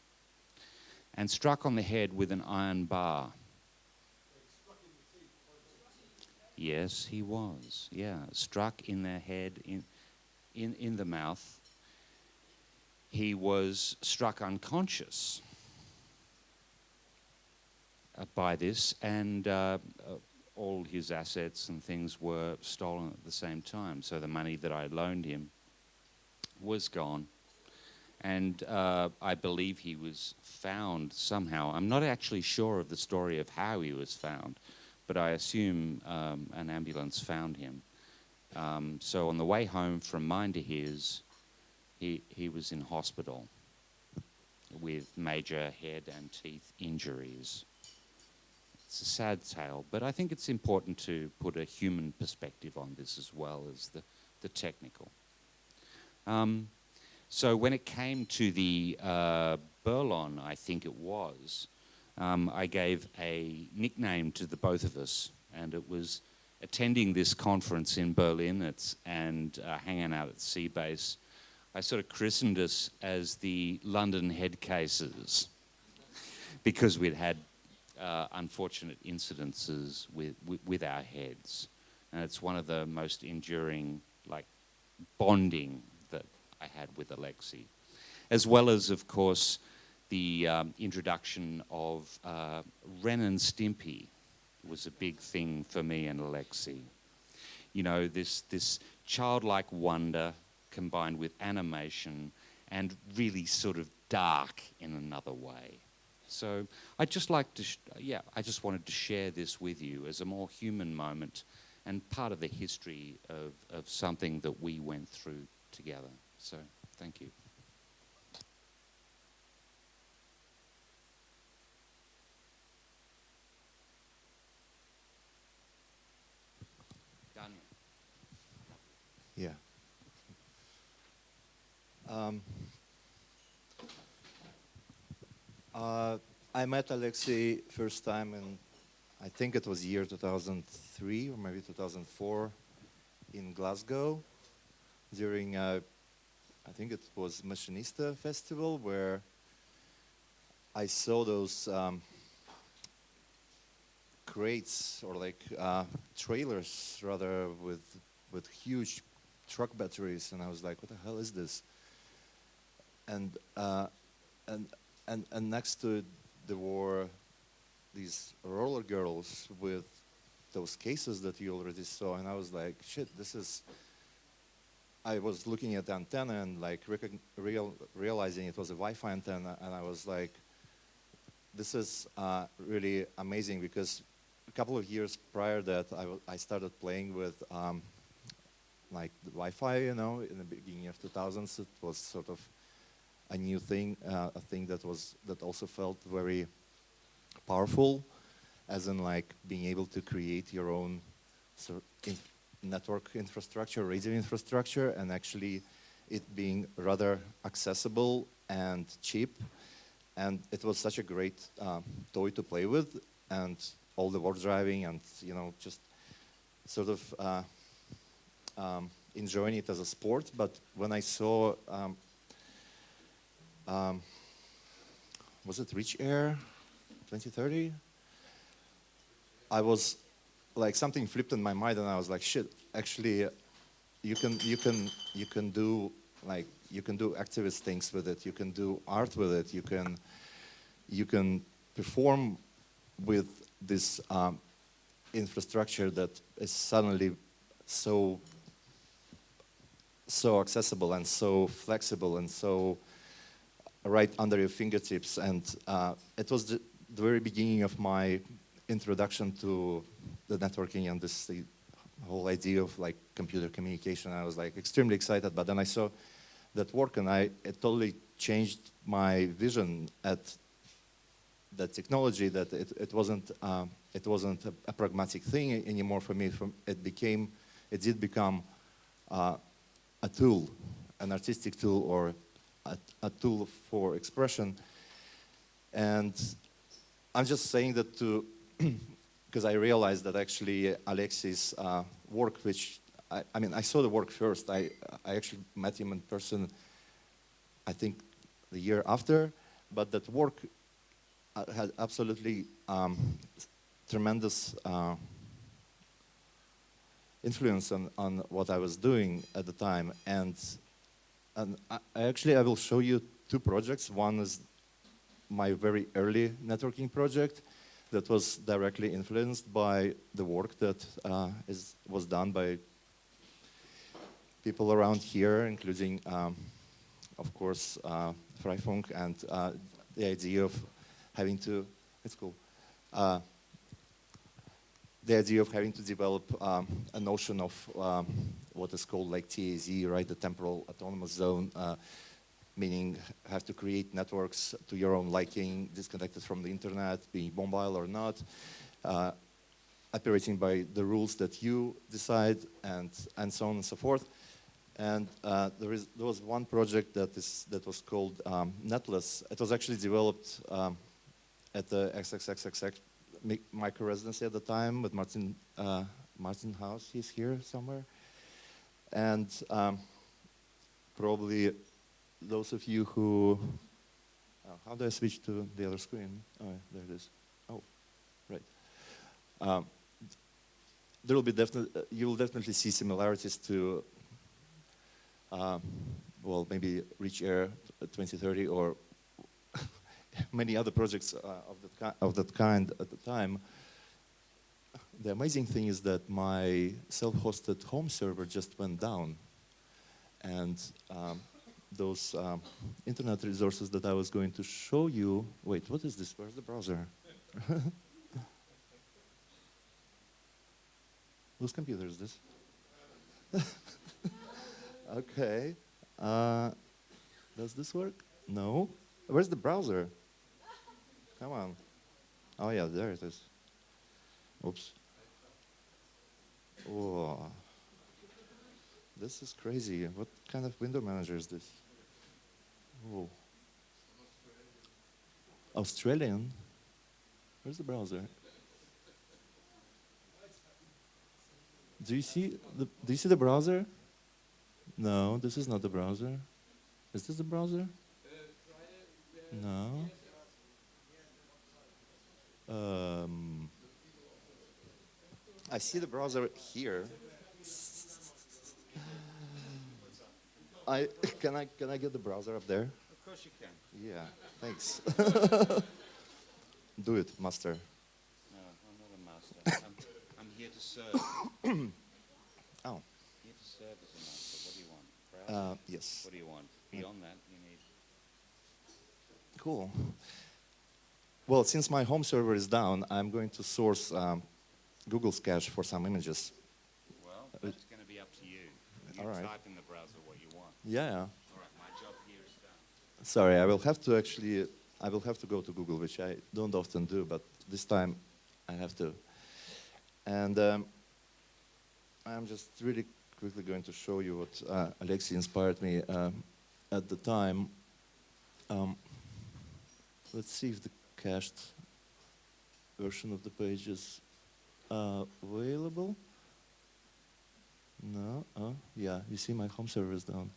Speaker 2: and struck on the head with an iron bar. Yes, he was. Yeah, struck in the head, in the mouth. He was struck unconscious by this, and all his assets and things were stolen at the same time. So the money that I loaned him was gone. And I believe he was found somehow. I'm not actually sure of the story of how he was found, but I assume an ambulance found him. So on the way home from mine to his, he was in hospital with major head and teeth injuries. It's a sad tale, but I think it's important to put a human perspective on this as well as the technical. So when it came to the BerLon, I think it was, I gave a nickname to the both of us, and it was attending this conference in Berlin and hanging out at Seabase. I sort of christened us as the London head cases because we'd had unfortunate incidences with our heads. And it's one of the most enduring, like, bonding that I had with Alexei. As well as, of course, the introduction of Ren and Stimpy was a big thing for me and Alexei. You know, this childlike wonder combined with animation and really sort of dark in another way. So I'd just like to, I just wanted to share this with you as a more human moment and part of the history of something that we went through together. So thank you. Daniel.
Speaker 3: Yeah. I met Alexei first time in, I think it was year 2003 or maybe 2004 in Glasgow during, I think it was Machinista Festival, where I saw those crates or like trailers rather with huge truck batteries, and I was like, what the hell is this? And next to it, there were these roller girls with those cases that you already saw, and I was like, shit, this is, I was looking at the antenna and like realizing it was a Wi-Fi antenna, and I was like, this is really amazing, because a couple of years prior that I started playing with like the Wi-Fi, you know, in the beginning of 2000s. It was sort of a new thing, a thing that also felt very powerful, as in like being able to create your own network infrastructure, radio infrastructure, and actually it being rather accessible and cheap. And it was such a great toy to play with, and all the warp driving and, you know, just sort of enjoying it as a sport. But when I saw, was it Reach Air 2030? I was like, something flipped in my mind, and I was like, shit, actually you can do Like you can do activist things with it. You can do art with it. You can perform with this infrastructure that is suddenly so accessible and so flexible and so right under your fingertips. And it was the very beginning of my introduction to the networking and this the whole idea of like computer communication. I was like extremely excited, but then I saw that work and it totally changed my vision at that technology, that it wasn't a pragmatic thing anymore for me. It did become a tool, an artistic tool, or a tool for expression. And I'm just saying that because I realized that actually Alexei's work, which I mean, I saw the work first. I actually met him in person, I think the year after, but that work had absolutely tremendous influence on what I was doing at the time. And I will show you two projects. One is my very early networking project that was directly influenced by the work that was done by people around here, including, of course, Freifunk, and the idea of having to, it's cool, the idea of having to develop a notion of what is called like TAZ, right, the temporal autonomous zone, meaning have to create networks to your own liking, disconnected from the internet, being mobile or not, operating by the rules that you decide, and so on and so forth. And there was one project that was called Netless. It was actually developed at the XXXXX micro residency at the time with Martin House. He's here somewhere. And probably those of you who, how do I switch to the other screen? Oh, there it is. Oh, right. There will be you will definitely see similarities to, well, maybe Reach Air 2030 or many other projects of that kind at the time. The amazing thing is that my self-hosted home server just went down, and those internet resources that I was going to show you. Wait, what is this? Where's the browser? Whose computer is this? Okay. Does this work? No. Where's the browser? Come on. Oh yeah, there it is. Oops. Whoa. This is crazy. What kind of window manager is this? Whoa. Australian? Where's the browser? Do you see the browser? No, this is not the browser. Is this the browser? No. I see the browser here. Can I get the browser up there?
Speaker 2: Of course you can.
Speaker 3: Yeah, thanks. Do it, master.
Speaker 2: No, I'm not a master. I'm here to serve.
Speaker 3: Oh.
Speaker 2: Here to serve as a master. What do you want? Browser?
Speaker 3: Yes.
Speaker 2: What do you want? Beyond that, you need.
Speaker 3: Cool. Well, since my home server is down, I'm going to source Google's cache for some images.
Speaker 2: Well, that's going to be up to you. You
Speaker 3: All right.
Speaker 2: type in the browser what you want.
Speaker 3: Yeah.
Speaker 2: All right, my job here is done.
Speaker 3: Sorry, I will have to go to Google, which I don't often do, but this time I have to. And I'm just really quickly going to show you what Alexei inspired me at the time. Let's see if the cached version of the page is available. No? Oh, yeah, you see my home server is down.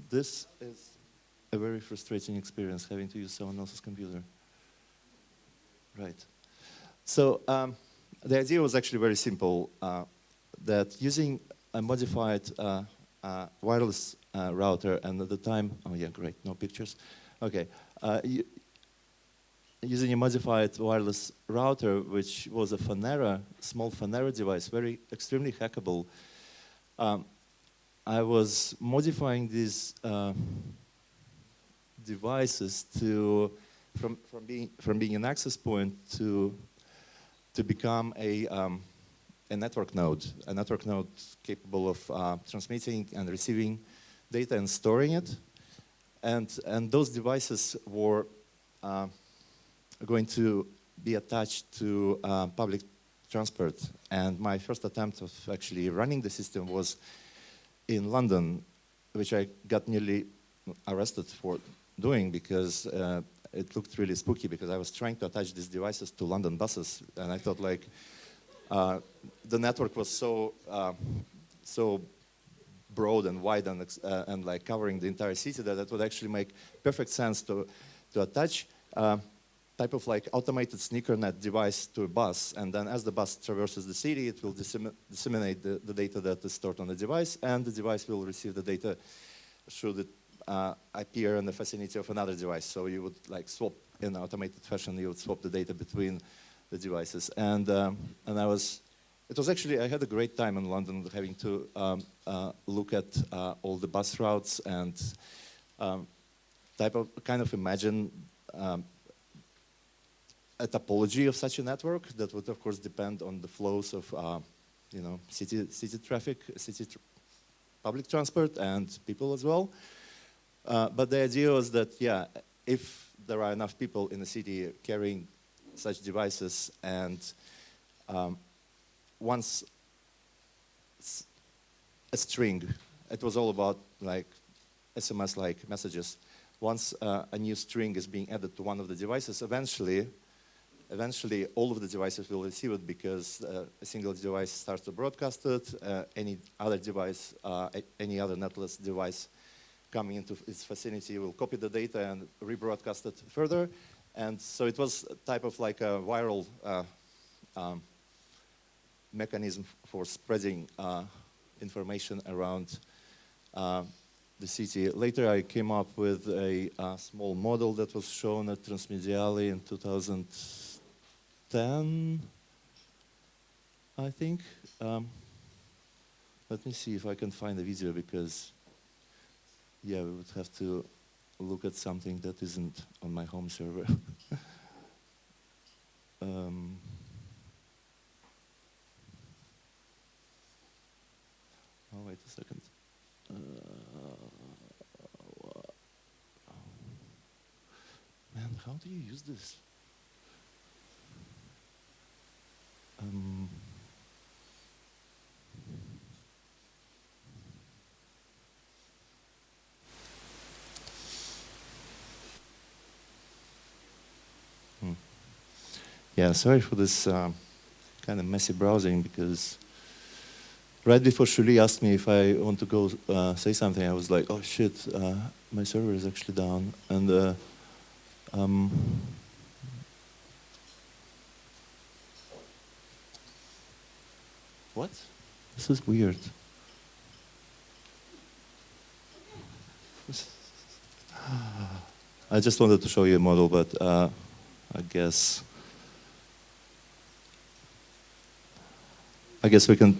Speaker 3: This is a very frustrating experience, having to use someone else's computer. Right. So the idea was actually very simple, that using a modified wireless router, and at the time, oh yeah, great, no pictures. Okay. Using a modified wireless router, which was a Fonera, small Fonera device, very extremely hackable, I was modifying these devices to from being an access point to become a network node capable of transmitting and receiving data and storing it, and those devices were going to be attached to public transport. And my first attempt of actually running the system was in London, which I got nearly arrested for doing because it looked really spooky, because I was trying to attach these devices to London buses, and I thought like the network was so broad and wide and like covering the entire city that it would actually make perfect sense to attach type of like automated sneaker net device to a bus, and then as the bus traverses the city, it will disseminate the data that is stored on the device, and the device will receive the data should it appear in the vicinity of another device. So you would like swap in an automated fashion. You would swap the data between the devices, and it was actually, I had a great time in London having to look at all the bus routes and kind of imagine a topology of such a network that would, of course, depend on the flows of, city traffic, public transport, and people as well. But the idea was that, yeah, if there are enough people in the city carrying such devices, and once a string, it was all about like SMS-like messages. Once a new string is being added to one of the devices, eventually all of the devices will receive it, because a single device starts to broadcast it. Any other device, any other netless device coming into its vicinity will copy the data and rebroadcast it further. And so it was a type of like a viral mechanism for spreading information around the city. Later I came up with a small model that was shown at Transmediale in 2010, I think. Let me see if I can find the video, because yeah, we would have to look at something that isn't on my home server. Oh, wait a second. Man, how do you use this? Yeah, sorry for this kind of messy browsing, because right before Shuli asked me if I want to go say something, I was like, oh shit, my server is actually down. And what? This is weird. I just wanted to show you a model, but I guess we can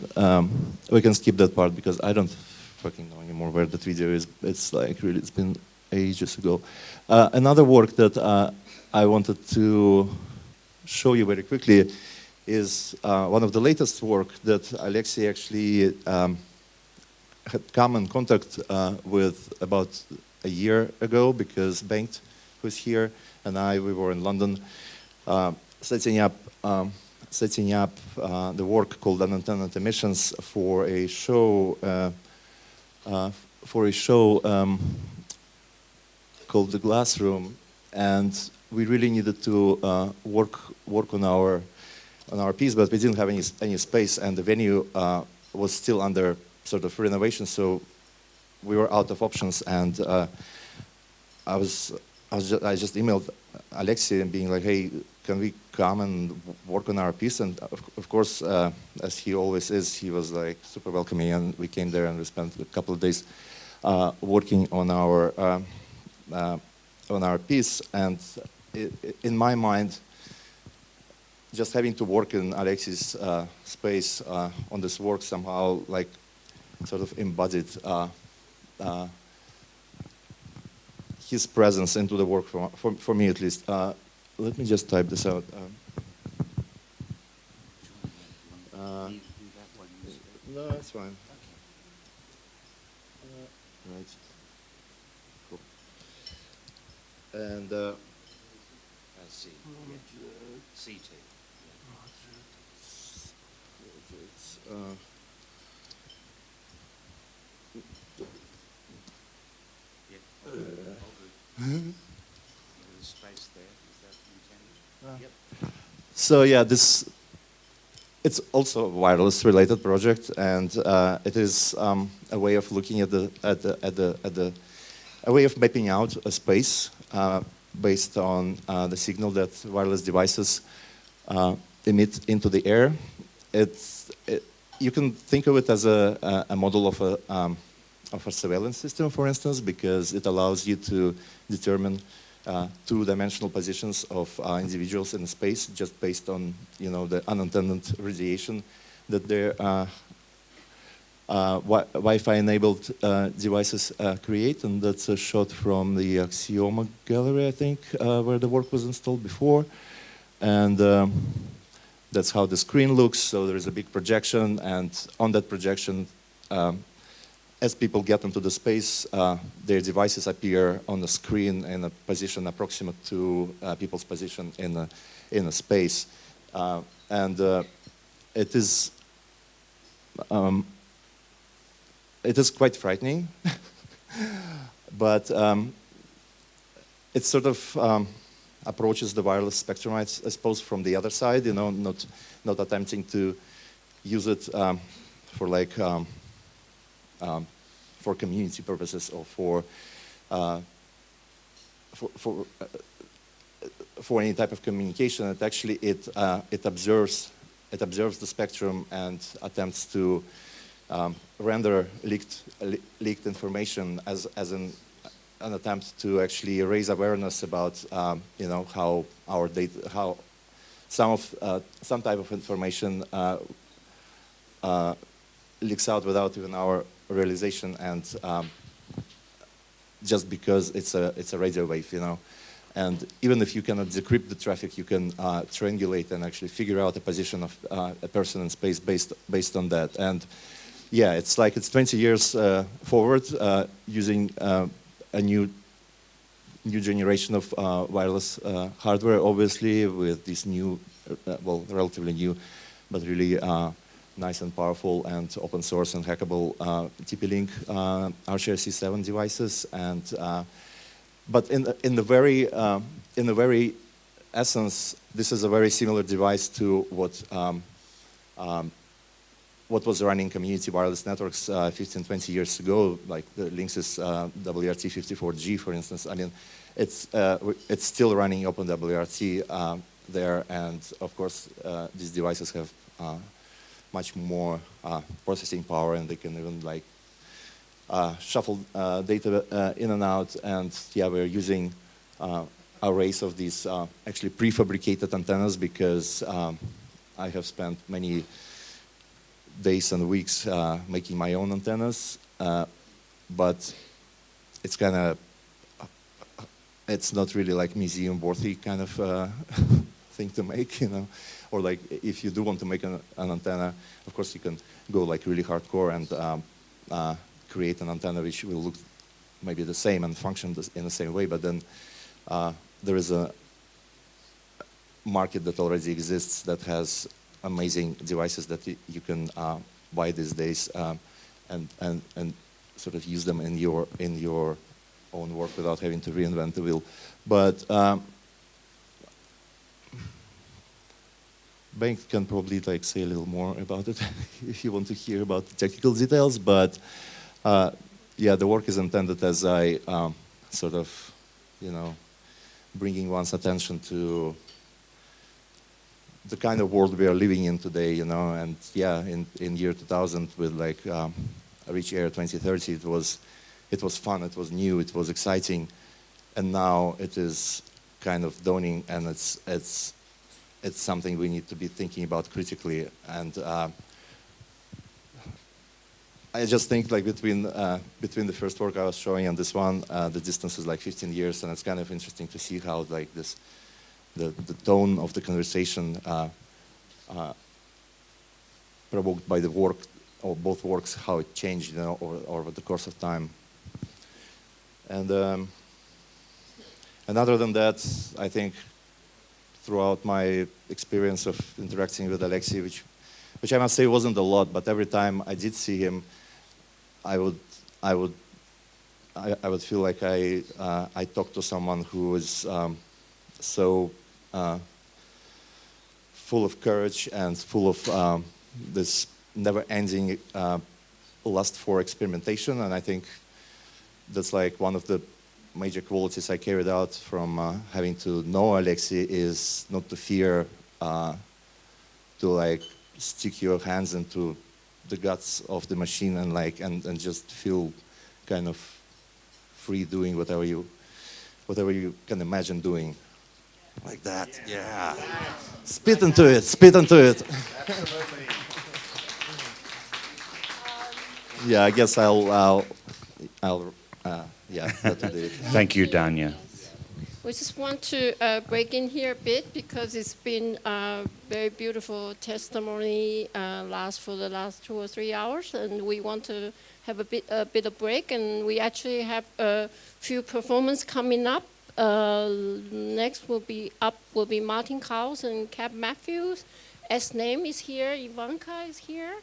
Speaker 3: skip that part, because I don't fucking know anymore where that video is. It's like really, it's been ages ago. Another work that I wanted to show you very quickly is one of the latest work that Alexei actually had come in contact with about a year ago, because Bengt, who's here, and we were in London setting up the work called Unintended Emissions for a show called The Glass Room, and we really needed to work on our piece, but we didn't have any space, and the venue was still under sort of renovation, so we were out of options. And I just emailed Alexei and being like, hey, can we come and work on our piece? And of course, as he always is, he was like super welcoming, and we came there and we spent a couple of days working on our piece. And in my mind, just having to work in Alexei's space on this work somehow like sort of embodied his presence into the work for me at least. Let me just type this out. No, that's fine. Right. Cool. And
Speaker 2: C. CT. Space there. Is that intended? Yep.
Speaker 3: So yeah, it's also a wireless related project, and it is a way of looking at a way of mapping out a space based on the signal that wireless devices emit into the air. You can think of it as a model of a surveillance system, for instance, because it allows you to determine two-dimensional positions of individuals in space just based on, the unintended radiation that their Wi-Fi-enabled devices create. And that's a shot from the Axioma gallery, I think, where the work was installed before. And that's how the screen looks. So there is a big projection, and on that projection, as people get into the space, their devices appear on the screen in a position approximate to people's position in a space. And it is quite frightening, but it sort of approaches the wireless spectrum, I suppose, from the other side, not attempting to use it for like for community purposes or for any type of communication. It actually it observes the spectrum and attempts to render leaked information as an attempt to actually raise awareness about how our data, how some type of information leaks out without even our realization, and just because it's a radio wave, and even if you cannot decrypt the traffic, you can triangulate and actually figure out the position of a person in space based on that. And yeah, it's like it's 20 years forward, using a new generation of wireless hardware, obviously, with this new, well, relatively new, but really nice and powerful and open source and hackable TP-Link RCRC7 devices. And but in the very essence, this is a very similar device to what was running community wireless networks 15, 20 years ago, like the Linksys WRT54G, for instance. I mean, it's still running OpenWRT there, and of course, these devices have much more processing power, and they can even like shuffle data in and out. And yeah, we're using arrays of these actually prefabricated antennas, because I have spent many days and weeks making my own antennas, but it's kind of, it's not really like museum worthy kind of thing to make, or like if you do want to make an antenna, of course you can go like really hardcore and create an antenna which will look maybe the same and function in the same way, but then there is a market that already exists that has amazing devices that you can buy these days and sort of use them in your own work without having to reinvent the wheel. But Bengt can probably like say a little more about it if you want to hear about the technical details. But yeah, the work is intended as I sort of, bringing one's attention to the kind of world we are living in today, you know. And yeah, in year 2000 with like Reach Air 2030, it was fun, it was new, it was exciting, and now it is kind of dawning, and it's something we need to be thinking about critically. And I just think like between the first work I was showing and this one, the distance is like 15 years, and it's kind of interesting to see how like the tone of the conversation provoked by the work, or both works, how it changed, you know, over the course of time. And other than that, I think throughout my experience of interacting with Alexei, which I must say wasn't a lot, but every time I did see him, I would feel like I talked to someone who was so full of courage and full of this never-ending lust for experimentation. And I think that's like one of the major qualities I carried out from having to know Alexei, is not to fear to like stick your hands into the guts of the machine and like and just feel kind of free doing whatever you can imagine doing. Like that, yeah. Spit into it, spit into it. Yeah, I guess I'll yeah, that will do it.
Speaker 2: Thank you, Danya.
Speaker 4: We just want to break in here a bit, because it's been a very beautiful testimony for the last 2 or 3 hours, and we want to have a bit of break, and we actually have a few performances coming up. Next will be Martin Kaus and Cap Matthews. S-Name is here, Ivanka is here.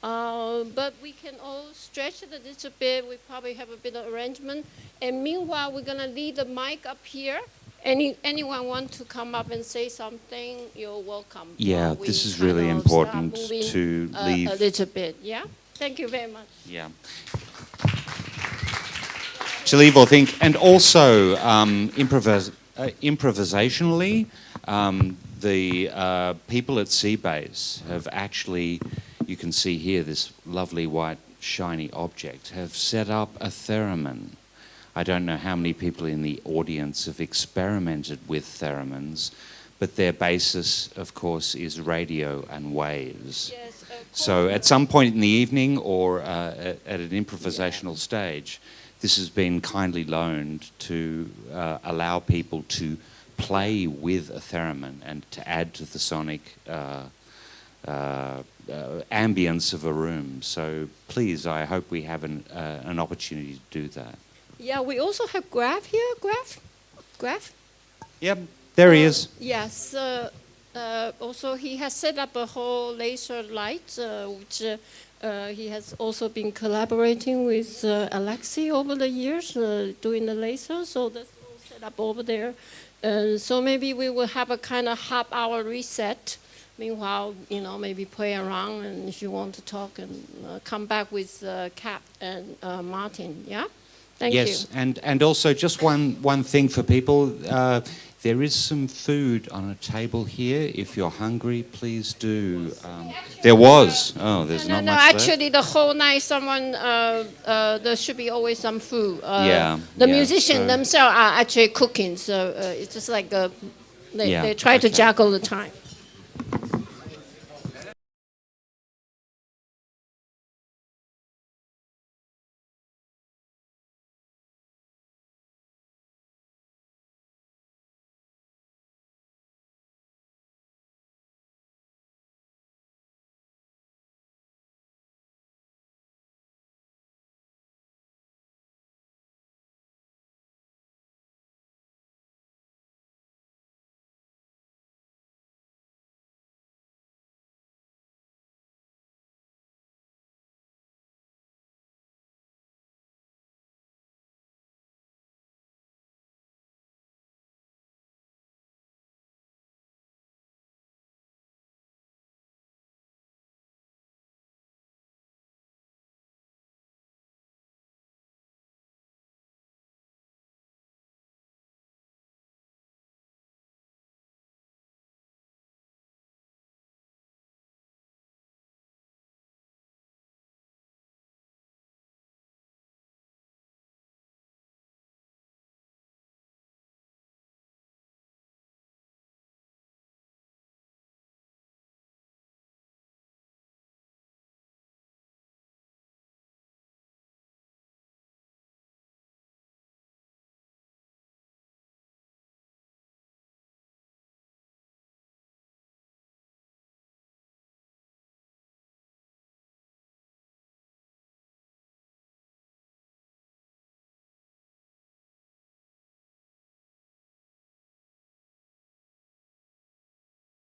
Speaker 4: But we can all stretch it a little bit. We probably have a bit of arrangement. And meanwhile, we're going to leave the mic up here. Anyone want to come up and say something, you're welcome.
Speaker 2: Yeah, this is really important to leave.
Speaker 4: A little bit, yeah? Thank you very much.
Speaker 2: Yeah. To leave or think, and also improvisationally, the people at Seabase have actually, you can see here this lovely white shiny object, have set up a theremin. I don't know how many people in the audience have experimented with theremins, but their basis, of course, is radio and waves. Yes, so at some point in the evening or at an improvisational stage, this has been kindly loaned to allow people to play with a theremin and to add to the sonic ambience of a room. So please, I hope we have an opportunity to do that.
Speaker 4: Yeah, we also have Graf here. Graf?
Speaker 2: Yep, there he is.
Speaker 4: Yes. Also, he has set up a whole laser light, which he has also been collaborating with Alexei over the years, doing the laser. So that's all set up over there. So maybe we will have a kind of half-hour reset. Meanwhile, you know, maybe play around, and if you want to talk, and come back with Cap and Martin. Yeah. Thank you.
Speaker 2: Yes, and also just one thing for people. There is some food on a table here. If you're hungry, please do. There was. Oh, there's not much left.
Speaker 4: Actually, the whole night, there should be always some food.
Speaker 2: The
Speaker 4: musicians themselves are actually cooking, so it's just like they try to juggle the time.